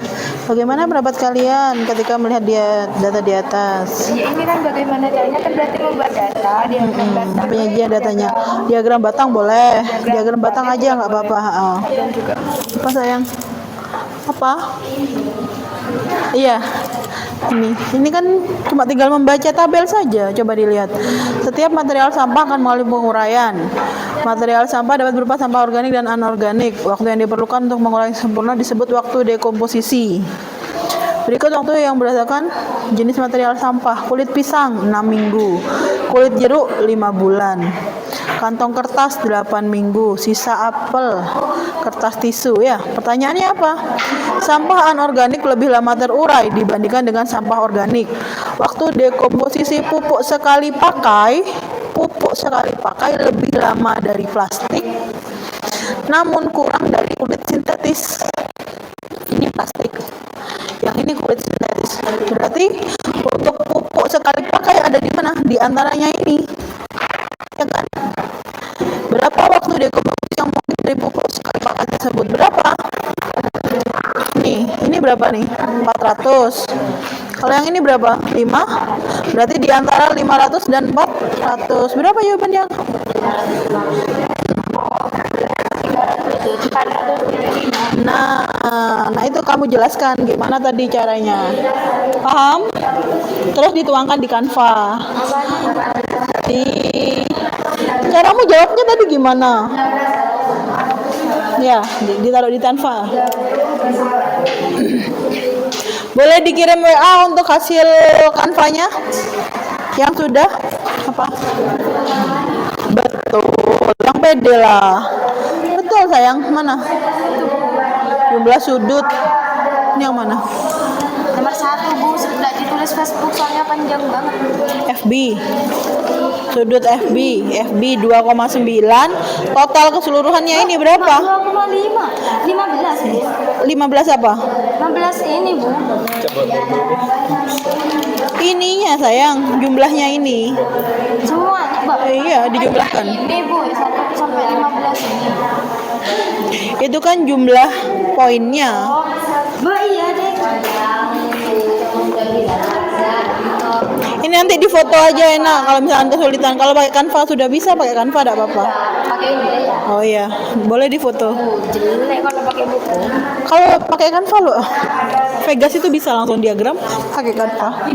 Bagaimana pendapat kalian ketika melihat data di atas? Ya, ini kan bagaimana caranya, kan berarti membuat data, diagram batang. Penyajian datanya. Diagram batang boleh. Diagram batang aja nggak apa-apa. Oh. Apa sayang? Apa? Iya. Ini kan cuma tinggal membaca tabel saja. Coba dilihat. Setiap material sampah akan melalui penguraian. Material sampah dapat berupa sampah organik dan anorganik. Waktu yang diperlukan untuk mengurai sempurna disebut waktu dekomposisi. Berikut waktu yang berdasarkan jenis material sampah. Kulit pisang 6 minggu, kulit jeruk 5 bulan, kantong kertas 8 minggu, sisa apel, kertas tisu ya. Pertanyaannya apa? Sampah anorganik lebih lama terurai dibandingkan dengan sampah organik. Waktu dekomposisi pupuk sekali pakai lebih lama dari plastik, namun kurang dari kulit sintetis. Ini plastik, yang ini kulit sintetis. Berarti untuk pupuk sekali pakai ada di mana? Di antaranya ini, ya kan? Berapa waktu dekomposisi yang mungkin dari pupuk sekali pakai tersebut? Berapa? Ini berapa nih? 400. Kalau yang ini berapa? 5. Berarti di antara 500 dan 400. Berapa jawabannya? Nah itu kamu jelaskan gimana tadi caranya. Paham? Terus dituangkan di Canva. Caramu jawabnya tadi gimana? Ya, ditaruh di Canva. Boleh dikirim WA untuk hasil Canva-nya yang sudah apa? Betul, yang pede lah. Betul sayang, mana? Jumlah sudut. Ini yang mana? Nomor 1, Bu, sudah ditulis Facebook soalnya panjang banget. FB. Sudut FB 2,9. Total keseluruhannya ini berapa? 2,5. 15, Bu. 15 apa? 15 ini, Bu. Ininya sayang, jumlahnya ini. Semuanya, Mbak. Iya, dijumlahkan. Ini, Bu, 1 sampai 15 ini. Itu kan jumlah poinnya. Mbak, iya deh. Ini nanti di foto aja enak kalau misalkan kesulitan. Kalau pakai Canva sudah bisa, pakai Canva enggak apa-apa. Pakai ini ya. Oh iya, boleh di foto. Jelek kalau pakai buku. Kalau pakai Canva loh. Vegas itu bisa langsung diagram pakai Canva.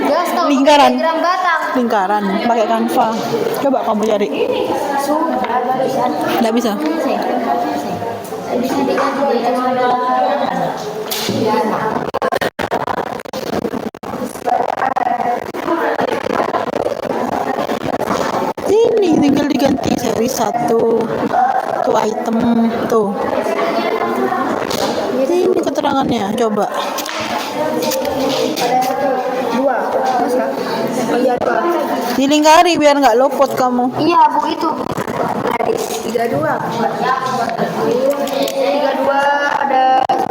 Jelas dong. Lingkaran. Diagram batang. Lingkaran pakai Canva. Coba kamu cari. Sudah barusan. Enggak bisa. Bisa diganti Ini tinggal diganti seri 1 tuh item tuh. Ini keterangannya, coba. Ada 1, 2. Mas Kak? Oh iya 2. Dilingkari biar nggak lopot kamu. Iya bu itu. 32. 32 ada 2.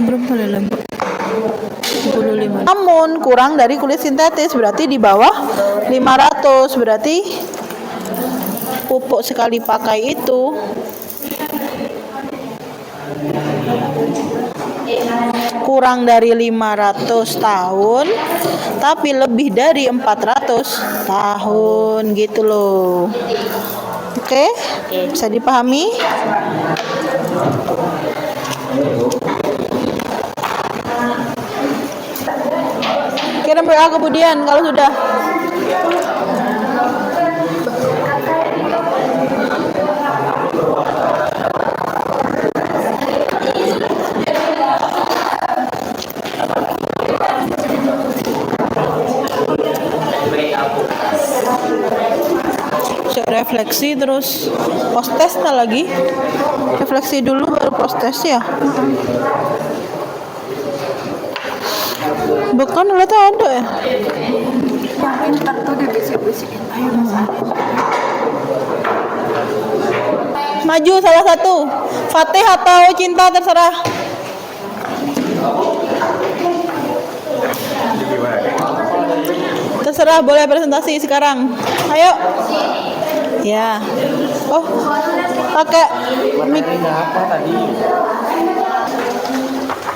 Belum boleh lagi. 25. Namun kurang dari kulit sintetis berarti di bawah 500, berarti pupuk sekali pakai itu kurang dari 500 tahun tapi lebih dari 400 tahun gitu loh. Oke? Bisa dipahami? Kirim WA kemudian kalau sudah. Refleksi terus post test lagi. Refleksi dulu baru post test ya. Bukan lihat ada ya. Yang pintar tuh dia bisik-bisikin. Ayo Maju salah satu. Fatih atau Cinta terserah. Terserah, boleh presentasi sekarang. Ayo. Ya. Oh, pakai mic.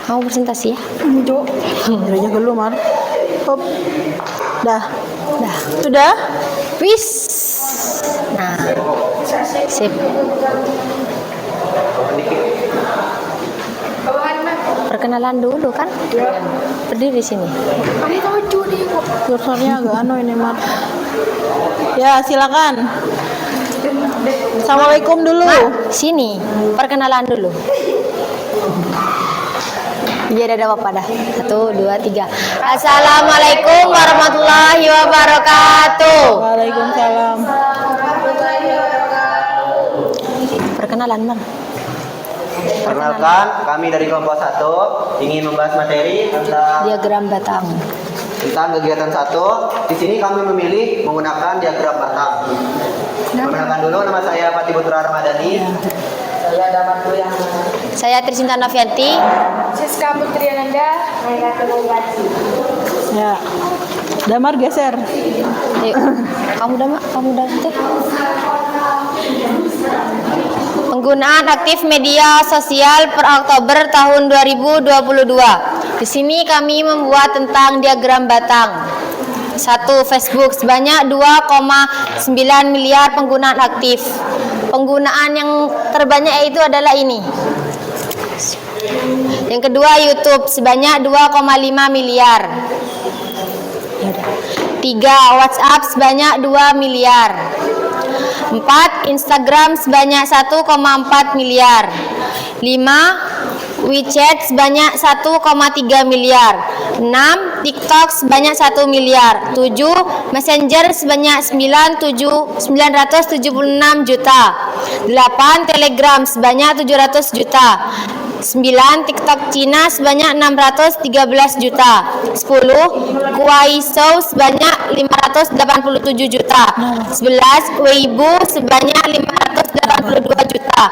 Mau presentasi ya? Hidup. Udah dulu, Mar. Hop. Dah. Sudah? Wis. Nah. Sip. Perkenalan dulu kan? Berdiri sini. Kursornya agak ini, Mar. Ya, silakan. Assalamualaikum dulu. Sini. Perkenalan dulu. Biar ada apa dah. 1, 2, 3. Assalamualaikum warahmatullahi wabarakatuh. Waalaikumsalam. Perkenalan, Mar. Perkenalkan, kami dari kelompok 1 ingin membahas materi tentang Diagram batang. kegiatan 1. Di sini kami memilih menggunakan diagram batang. Perkenalkan dulu, nama saya Fatih Putra Ramadhani. Saya dapat yang Saya Trisinta Novianti. Siska Putri Ananda. Ya. Damar geser. Ayo. Kamu udah tuh. Penggunaan aktif media sosial per Oktober tahun 2022. Di sini kami membuat tentang diagram batang. 1. Facebook sebanyak 2,9 miliar penggunaan aktif. Penggunaan yang terbanyak yaitu adalah ini. Yang kedua YouTube sebanyak 2,5 miliar. 3. WhatsApp sebanyak 2 miliar. 4. Instagram sebanyak 1,4 miliar. 5. WeChat sebanyak 1,3 miliar. 6. TikTok sebanyak 1 miliar. 7. Messenger sebanyak 976 juta. 8. Telegram sebanyak 700 juta. 9. TikTok Cina sebanyak 613 juta. 10. Kuaishou sebanyak 587 juta. 11. Weibo sebanyak 582 juta.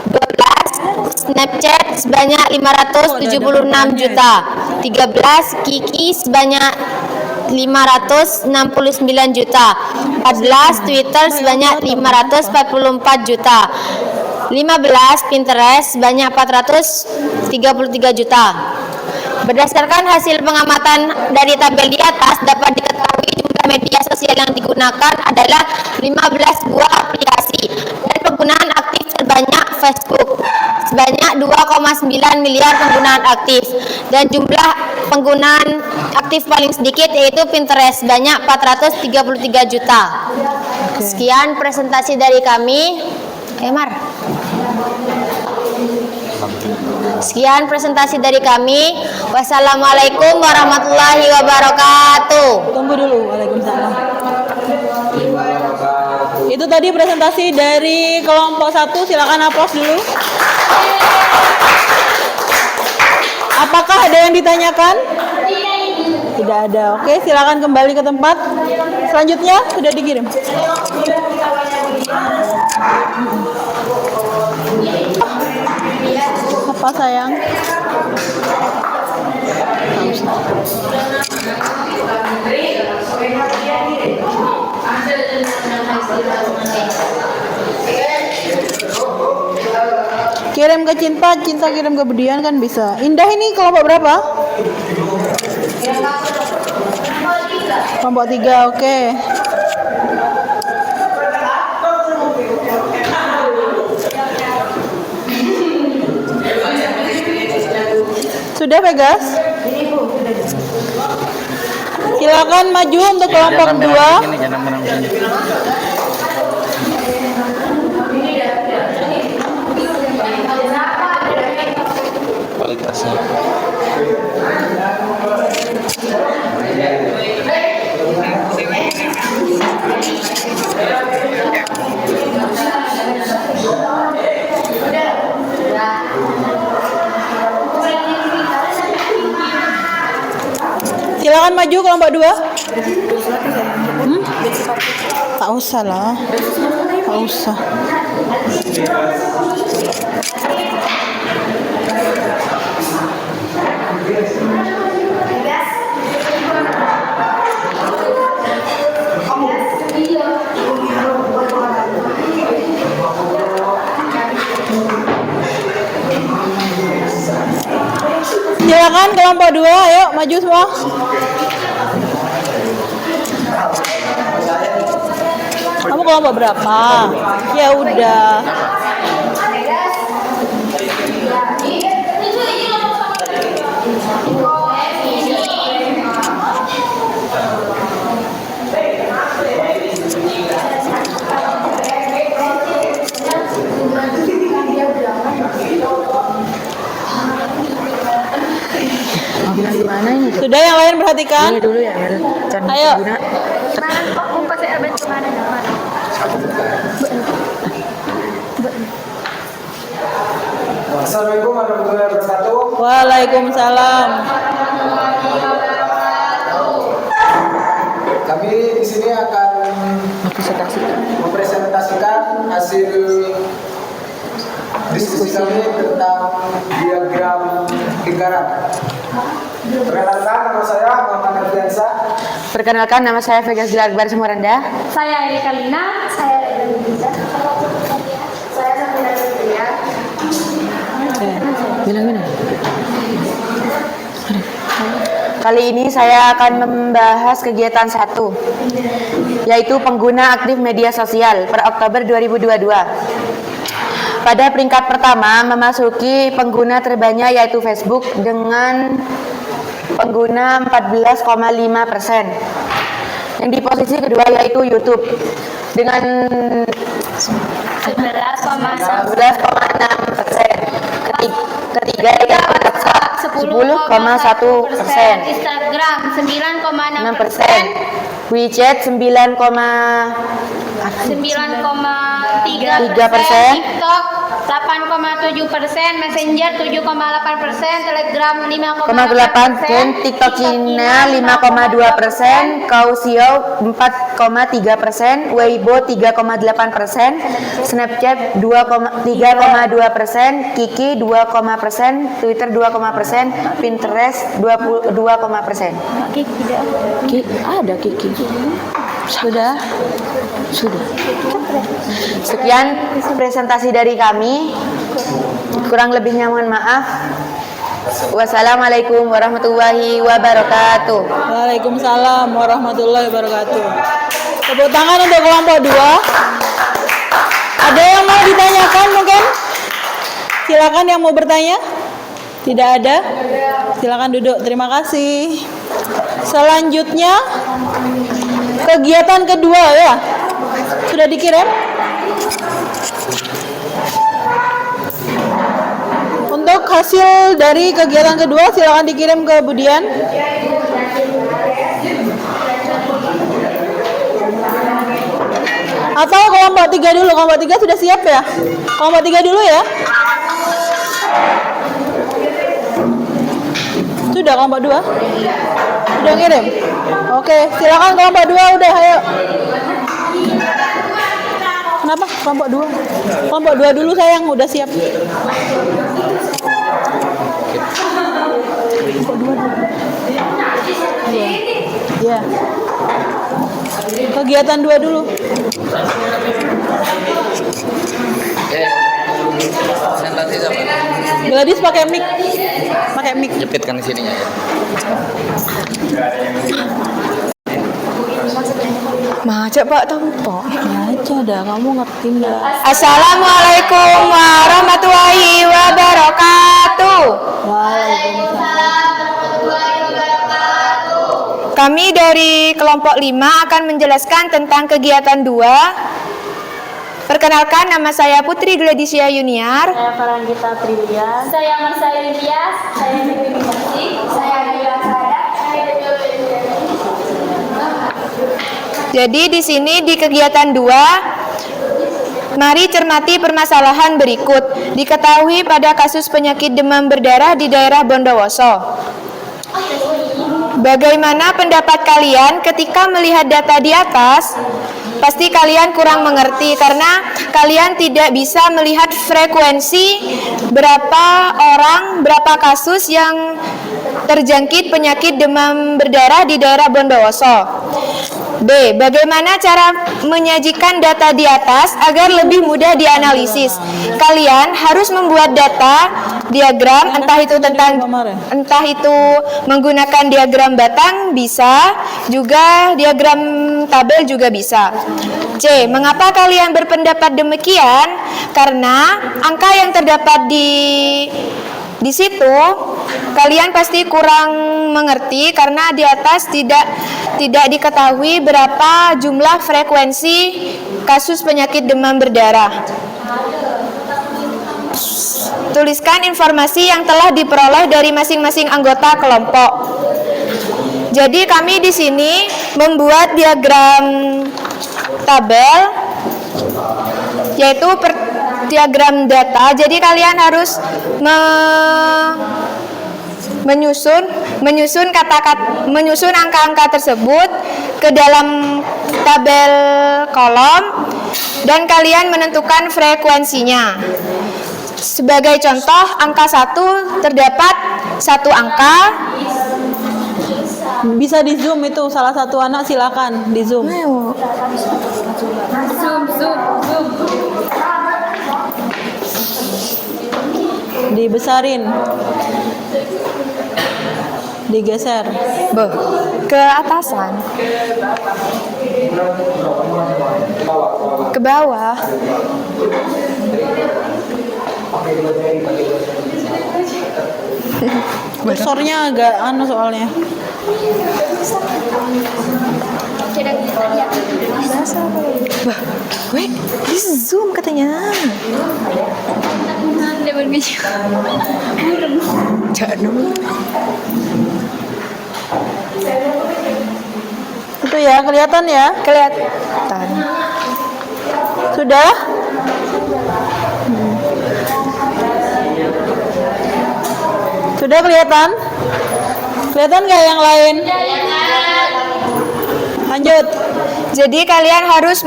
12. Snapchat sebanyak 576 juta. 13 Kiki sebanyak 569 juta. 14 Twitter sebanyak 544 juta. 15 Pinterest sebanyak 433 juta. Berdasarkan hasil pengamatan dari tabel di atas, dapat diketahui jumlah media sosial yang digunakan adalah 15 buah aplikasi dan penggunaan aktif terbanyak Facebook sebanyak 2,9 miliar penggunaan aktif, dan jumlah penggunaan aktif paling sedikit yaitu Pinterest sebanyak 433 juta. Sekian presentasi dari kami. Mar. Sekian presentasi dari kami. Wassalamualaikum warahmatullahi wabarakatuh. Tunggu dulu. Waalaikumsalam. Itu tadi presentasi dari kelompok 1. Silakan aplaus dulu. Apakah ada yang ditanyakan? Tidak ada. Oke, silakan kembali ke tempat. Selanjutnya sudah dikirim. Apa sayang? Kirim ke Cinta, Cinta kirim ke Bedian kan bisa. Indah ini kelompok berapa? Kelompok 3, oke. Sudah Pegas? Silakan maju untuk kelompok 2. Silakan maju kelompok 2. Tak usah lah. Tak usah. Silakan kelompok 2, ayo maju semua. Kamu kelompok berapa? Ya udah. Sudah, yang lain perhatikan. Ini dulu ya, ayo. Assalamualaikum warahmatullahi wabarakatuh. Waalaikumsalam. Kami di sini akan mempresentasikan hasil diskusi kami tentang diagram lingkaran. Perkenalkan, nama saya Muhammad Ardiansa. Perkenalkan, nama saya Vegas Akbar Semuranda. Saya Erika Lina. Saya Eden Bisa. Saya Safira Fitria. Bilang. Kali ini saya akan membahas kegiatan 1, yaitu pengguna aktif media sosial per Oktober 2022. Pada peringkat pertama memasuki pengguna terbanyak yaitu Facebook dengan pengguna 14,5%. Yang di posisi kedua yaitu YouTube dengan 11,6%. Ketiga yaitu WhatsApp 10,1%. Instagram 9,6%. WeChat 9,3%. TikTok 8,7%, Messenger 7,8%, Telegram 5,8%, TikTok Cina 5,2%, Kaoxiao 4,3%, Weibo 3,8%, Snapchat 3,2%, Kiki 2,%, Twitter 2,%, Pinterest 2,%. Ada Kiki. Sudah. Sekian presentasi dari kami. Kurang lebihnya mohon maaf. Wassalamualaikum warahmatullahi wabarakatuh. Waalaikumsalam warahmatullahi wabarakatuh. Tepuk tangan untuk kelompok 2. Ada yang mau ditanyakan mungkin? Silakan yang mau bertanya. Tidak ada? Silakan duduk. Terima kasih. Selanjutnya kegiatan kedua ya. Sudah dikirim? Untuk hasil dari kegiatan kedua silakan dikirim ke Budian. Atau kelompok 3 dulu. Kelompok 3 sudah siap ya? Kelompok 3 dulu ya. Sudah kelompok 2? Sudah ngirim? Oke, silakan kelompok 2 udah, ayo. Kenapa? Kelompok 2? Kelompok 2 dulu sayang, udah siap. Kelompok 2 dulu. Iya. Kegiatan 2 dulu. Gladys pakai mic. Pakai mic. Jepitkan di sininya ya. Macet Pak tampak. Aja dah, kamu ngerti nggak? Assalamualaikum warahmatullahi wabarakatuh. Kami dari kelompok 5 akan menjelaskan tentang kegiatan 2. Perkenalkan, nama saya Putri Gladisia Yuniar. Saya Farangita Trilian. Saya Marsa Yulias. Saya Dewi Mursi. Saya Nila Sada. Saya Dewi. Jadi di sini di kegiatan 2, mari cermati permasalahan berikut. Diketahui pada kasus penyakit demam berdarah di daerah Bondowoso. Bagaimana pendapat kalian ketika melihat data di atas? Pasti kalian kurang mengerti karena kalian tidak bisa melihat frekuensi berapa orang, berapa kasus yang terjangkit penyakit demam berdarah di daerah Bondowoso. B. Bagaimana cara menyajikan data di atas agar lebih mudah dianalisis? Kalian harus membuat data diagram, entah itu menggunakan diagram batang bisa, juga diagram tabel juga bisa. C. Mengapa kalian berpendapat demikian? Karena angka yang terdapat di situ kalian pasti kurang mengerti karena di atas tidak diketahui berapa jumlah frekuensi kasus penyakit demam berdarah. Tuliskan informasi yang telah diperoleh dari masing-masing anggota kelompok. Jadi kami di sini membuat diagram tabel, yaitu diagram data. Jadi kalian harus menyusun angka-angka tersebut ke dalam tabel kolom dan kalian menentukan frekuensinya. Sebagai contoh, angka 1 terdapat 1 angka. Bisa di zoom itu salah satu anak, silakan di zoom. Dibesarin, digeser Ke atasan, ke bawah. kursornya agak anu soalnya. Weh, this is Zoom katanya. Itu ya, kelihatan ya? Kelihatan. Sudah? Sudah kelihatan? Kelihatan nggak yang lain? Lanjut. Jadi kalian harus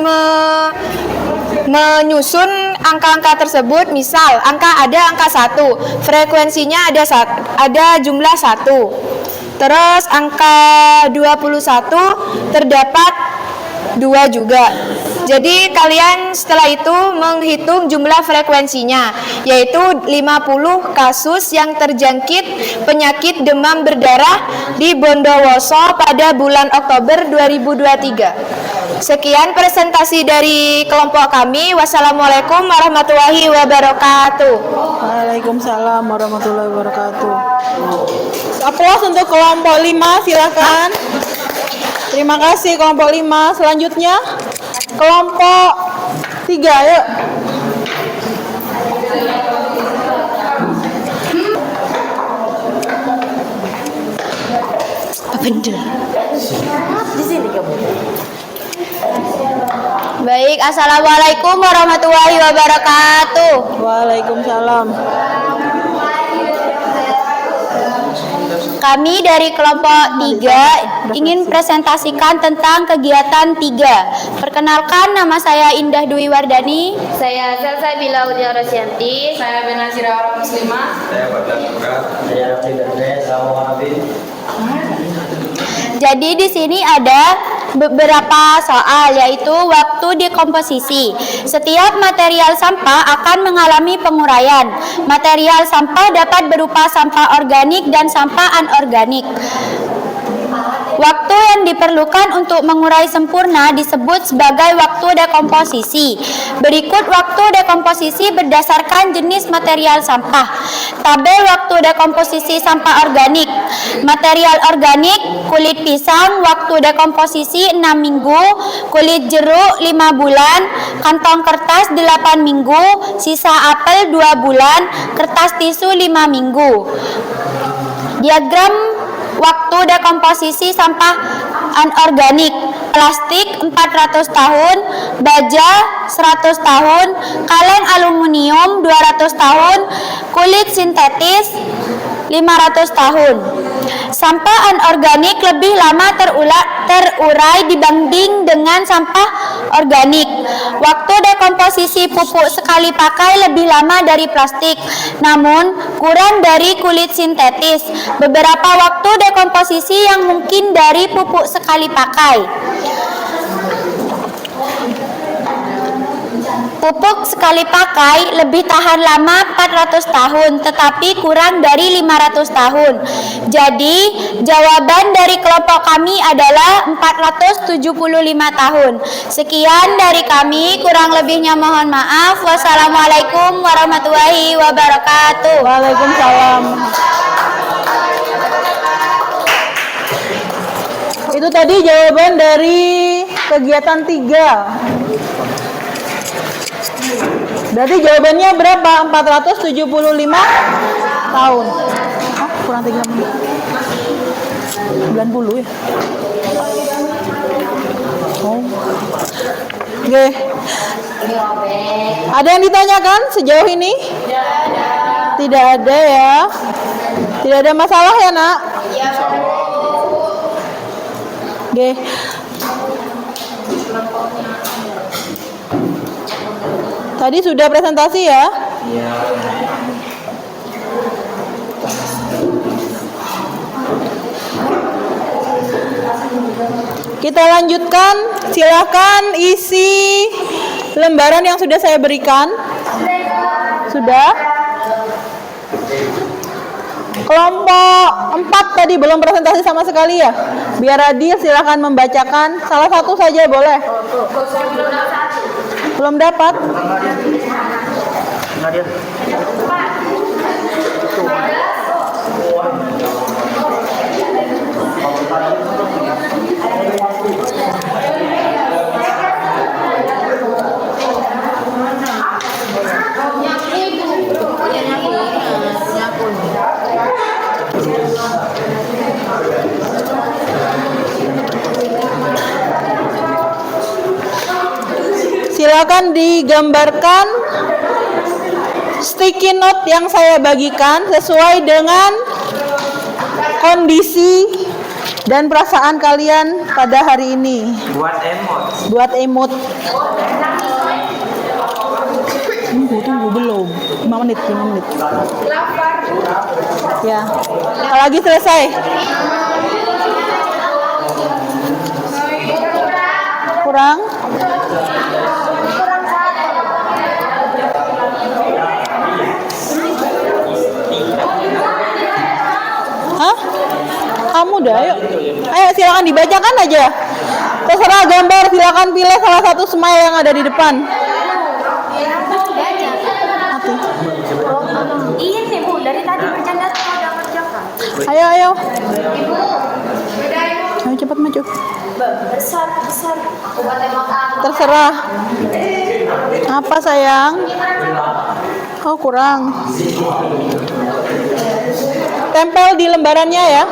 menyusun angka-angka tersebut. Misal ada angka 1, frekuensinya ada jumlah 1. Terus angka 21 terdapat 2 juga. Jadi kalian setelah itu menghitung jumlah frekuensinya, yaitu 50 kasus yang terjangkit penyakit demam berdarah di Bondowoso pada bulan Oktober 2023. Sekian presentasi dari kelompok kami. Wassalamualaikum warahmatullahi wabarakatuh. Waalaikumsalam warahmatullahi wabarakatuh. Aplaus untuk kelompok 5, silakan. Terima kasih kelompok 5. Selanjutnya kelompok 3, yuk. Baik, assalamualaikum warahmatullahi wabarakatuh. Waalaikumsalam. Kami dari kelompok 3 ingin presentasikan tentang kegiatan 3. Perkenalkan, nama saya Indah Dwi Wardani. Saya Zelsa Bila Udia Rosyanti. Saya Benazira Orang Muslimah. Saya Bapak Suka. Jadi di sini ada beberapa soal, yaitu waktu dekomposisi. Setiap material sampah akan mengalami penguraian. Material sampah dapat berupa sampah organik dan sampah anorganik. Waktu yang diperlukan untuk mengurai sempurna disebut sebagai waktu dekomposisi. Berikut waktu dekomposisi berdasarkan jenis material sampah. Tabel waktu dekomposisi sampah organik. Material organik, kulit pisang, waktu dekomposisi 6 minggu, kulit jeruk 5 bulan, kantong kertas 8 minggu, sisa apel 2 bulan, kertas tisu 5 minggu. Diagram waktu dekomposisi sampah anorganik: plastik 400 tahun, baja 100 tahun, kaleng aluminium 200 tahun, kulit sintetis 500 tahun. Sampah anorganik lebih lama terurai dibanding dengan sampah organik. Waktu dekomposisi pupuk sekali pakai lebih lama dari plastik, namun kurang dari kulit sintetis. Beberapa waktu dekomposisi yang mungkin dari pupuk sekali pakai. Pupuk sekali pakai lebih tahan lama 400 tahun, tetapi kurang dari 500 tahun. Jadi, jawaban dari kelompok kami adalah 475 tahun. Sekian dari kami, kurang lebihnya mohon maaf. Wassalamualaikum warahmatullahi wabarakatuh. Waalaikumsalam. Itu tadi jawaban dari kegiatan 3. Berarti jawabannya berapa? 475 tahun. Ah, kurang 3 menit. 90 ya? Oh. Oke. Ada yang ditanyakan sejauh ini? Tidak ada ya. Tidak ada masalah ya, Nak? Oke. Tadi sudah presentasi ya? Kita lanjutkan. Silakan isi lembaran yang sudah saya berikan. Sudah? Kelompok 4 tadi belum presentasi sama sekali ya? Biar adil, silakan membacakan. Salah satu saja boleh. Belum dapat? Silakan digambarkan sticky note yang saya bagikan sesuai dengan kondisi dan perasaan kalian pada hari ini. Buat emot. Buat emot. Tunggu belum. 5 menit. Ya. Lagi selesai. Kurang. Hah? Kamu dah, ayo. Ayo silakan dibacakan aja. Terserah gambar, silakan pilih salah satu smile yang ada di depan. Ini Bu, dari tadi bercanda udah ngerjakan. Ayo. Ayo cepat maju. Besar. Terserah. Apa sayang? Oh kurang. Tempel di lembarannya ya.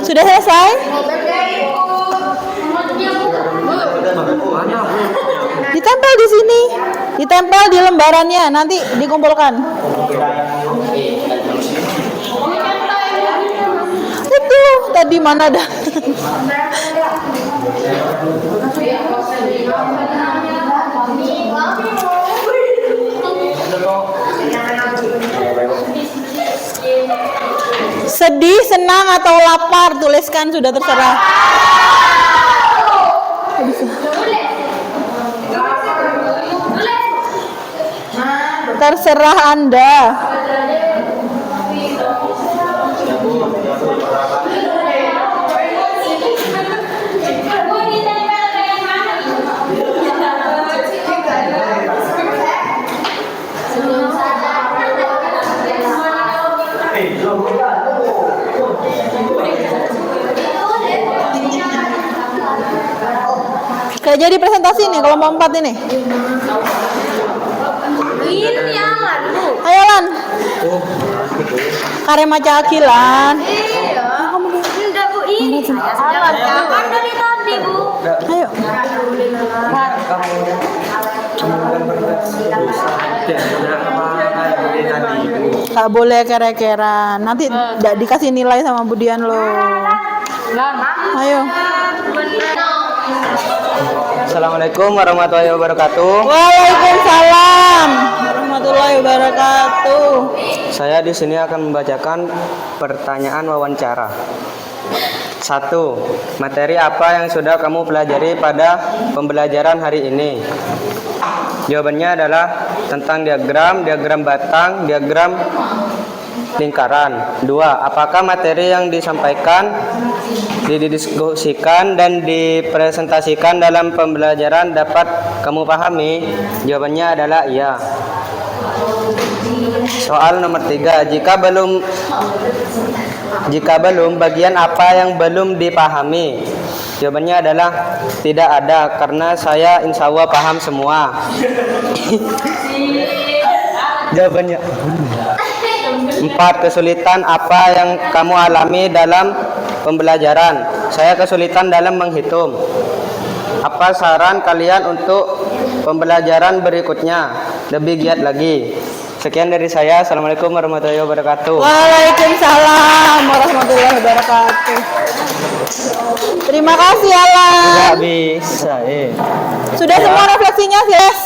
Sudah selesai? Ditempel di sini. Ditempel di lembarannya, nanti dikumpulkan. Itu tadi mana dah? Sedih, senang atau lapar, tuliskan, sudah terserah. Terserah Anda. Kayak jadi presentasi nih kelompok 4 ini. Ini Alan, Bu. Ayo Lan. Karemaca Akilan. Iya. Enggak, Bu, ini. Alan, kan dari tadi, Bu. Ayo. Gak boleh kere-keran. Nanti gak dikasih nilai sama Budian lo. Ayo. Assalamualaikum warahmatullahi wabarakatuh. Waalaikumsalam warahmatullahi wabarakatuh. Saya di sini akan membacakan pertanyaan wawancara. 1. Materi apa yang sudah kamu pelajari pada pembelajaran hari ini? Jawabannya adalah tentang diagram batang, diagram lingkaran. 2. Apakah materi yang disampaikan, didiskusikan, dan dipresentasikan dalam pembelajaran dapat kamu pahami? Jawabannya adalah iya. Soal nomor 3. Jika belum, bagian apa yang belum dipahami? Jawabannya adalah tidak ada, karena saya insya Allah paham semua. Jawabannya 4. Kesulitan apa yang kamu alami dalam pembelajaran? Saya kesulitan dalam menghitung. Apa saran kalian untuk pembelajaran berikutnya? Lebih giat lagi. Sekian dari saya. Assalamualaikum warahmatullahi wabarakatuh. Waalaikumsalam warahmatullahi wabarakatuh. Terima kasih Alan. Tidak bisa. Sudah semua refleksinya, yes.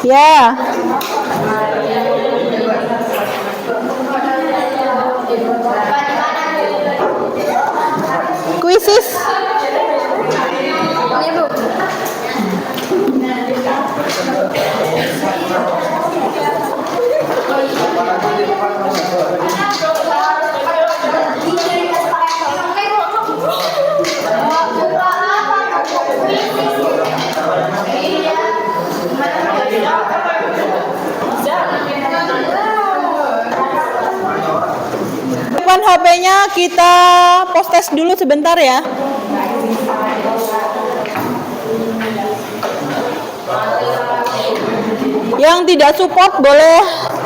Ya. Kuisis. Depan HP-nya kita post test dulu sebentar ya. Yang tidak support boleh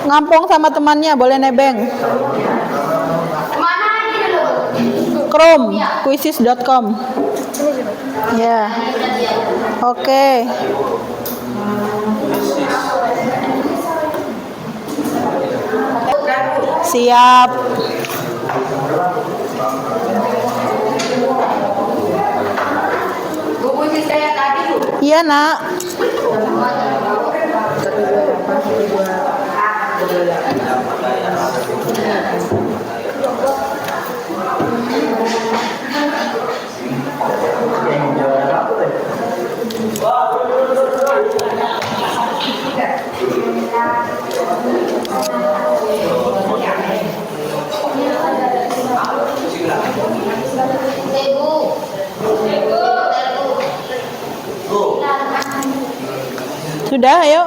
ngampong sama temannya, boleh nebeng. Chrome, quizzes.com. Ya. Oke. Siap. Iya, Nak. Sudah, ayo.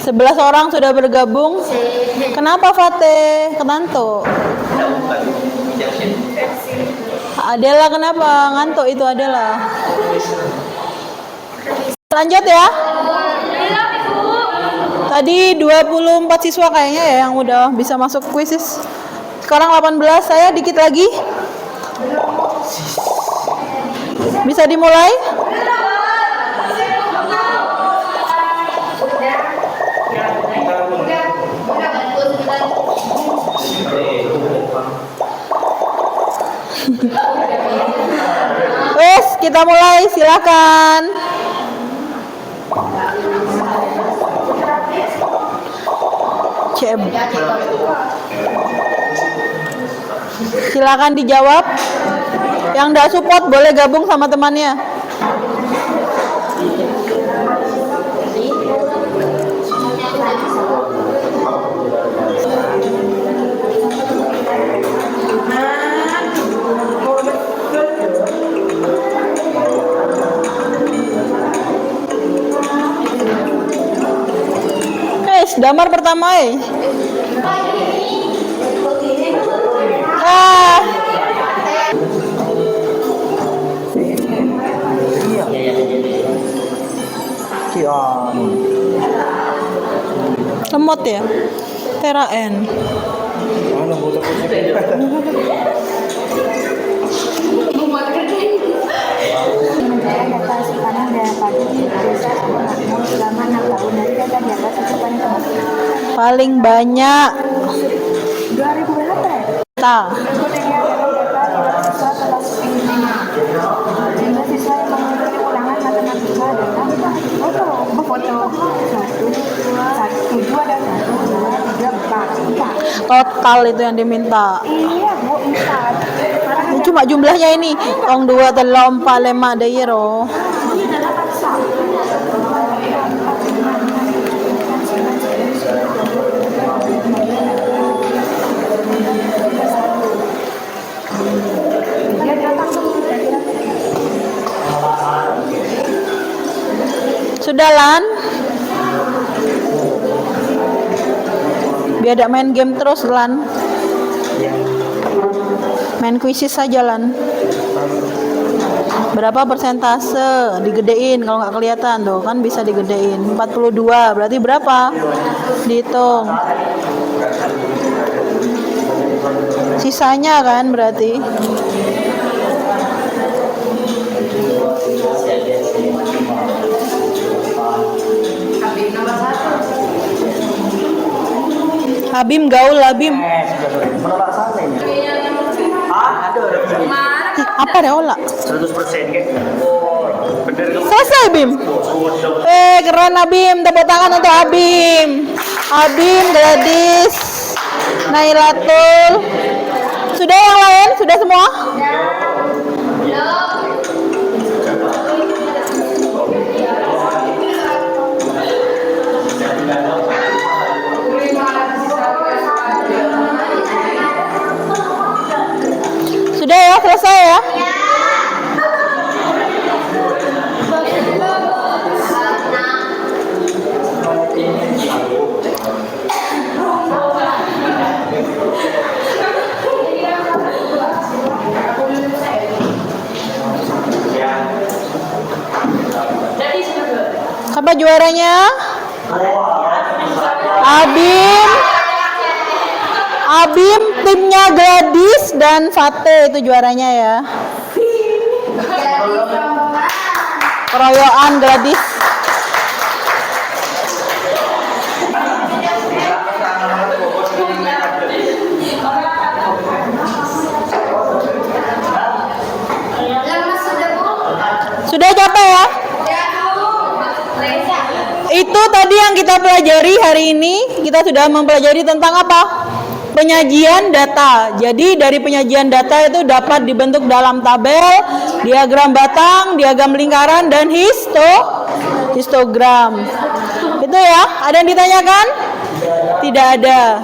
Sebelas orang sudah bergabung. Kenapa Fateh? Kenanto. Adela kenapa? Ngantuk itu Adela. Lanjut ya. Tadi 24 siswa kayaknya ya yang udah bisa masuk kuisis. Sekarang 18, saya dikit lagi. Bisa dimulai? Wes, kita mulai, silakan. Silakan dijawab. Yang enggak support boleh gabung sama temannya. Damar pertama lemot ya. Tera N. Paling banyak 2000 berapa ya? tak. Siswa yang mengikuti ulangan matematika adalah foto 1, 2 dan 1, 2, 3, 4. Total itu yang diminta. Iya, Bu, 4. Ini cuma jumlahnya ini. 2, 3, 4, 5 dairo. Sudah Lan? Biar tidak main game terus Lan. Main kuisis saja Lan. Berapa persentase? Digedein kalau nggak kelihatan tuh kan bisa digedein. 42 berarti berapa? Dihitung. Sisanya kan berarti. Habim gaul Habim. Apa deh olah? 100% kan? Bener kan? Selesai Bim. Keren Abim, tepuk tangan untuk Abim. Abim, Gladys, Nailatul. Sudah yang lain? Sudah semua? Sudah ya, selesai ya? Siapa juaranya? Abim. Abim, timnya Gladys dan Fate itu juaranya ya. Keroyokan Gladys. Sudah capek ya? Itu tadi yang kita pelajari hari ini. Kita sudah mempelajari tentang apa? Penyajian data. Jadi dari penyajian data itu dapat dibentuk dalam tabel, diagram batang, diagram lingkaran, dan histogram. Itu ya. Ada yang ditanyakan? Tidak ada.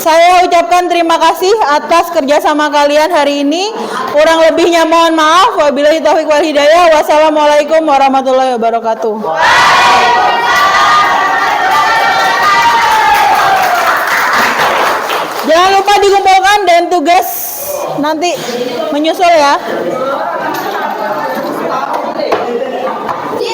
Saya ucapkan terima kasih atas kerjasama kalian hari ini. Kurang lebihnya mohon maaf. Wabillahi taufiq wal hidayah. Wassalamualaikum warahmatullahi wabarakatuh. Jangan lupa dikumpulkan dan tugas nanti menyusul ya.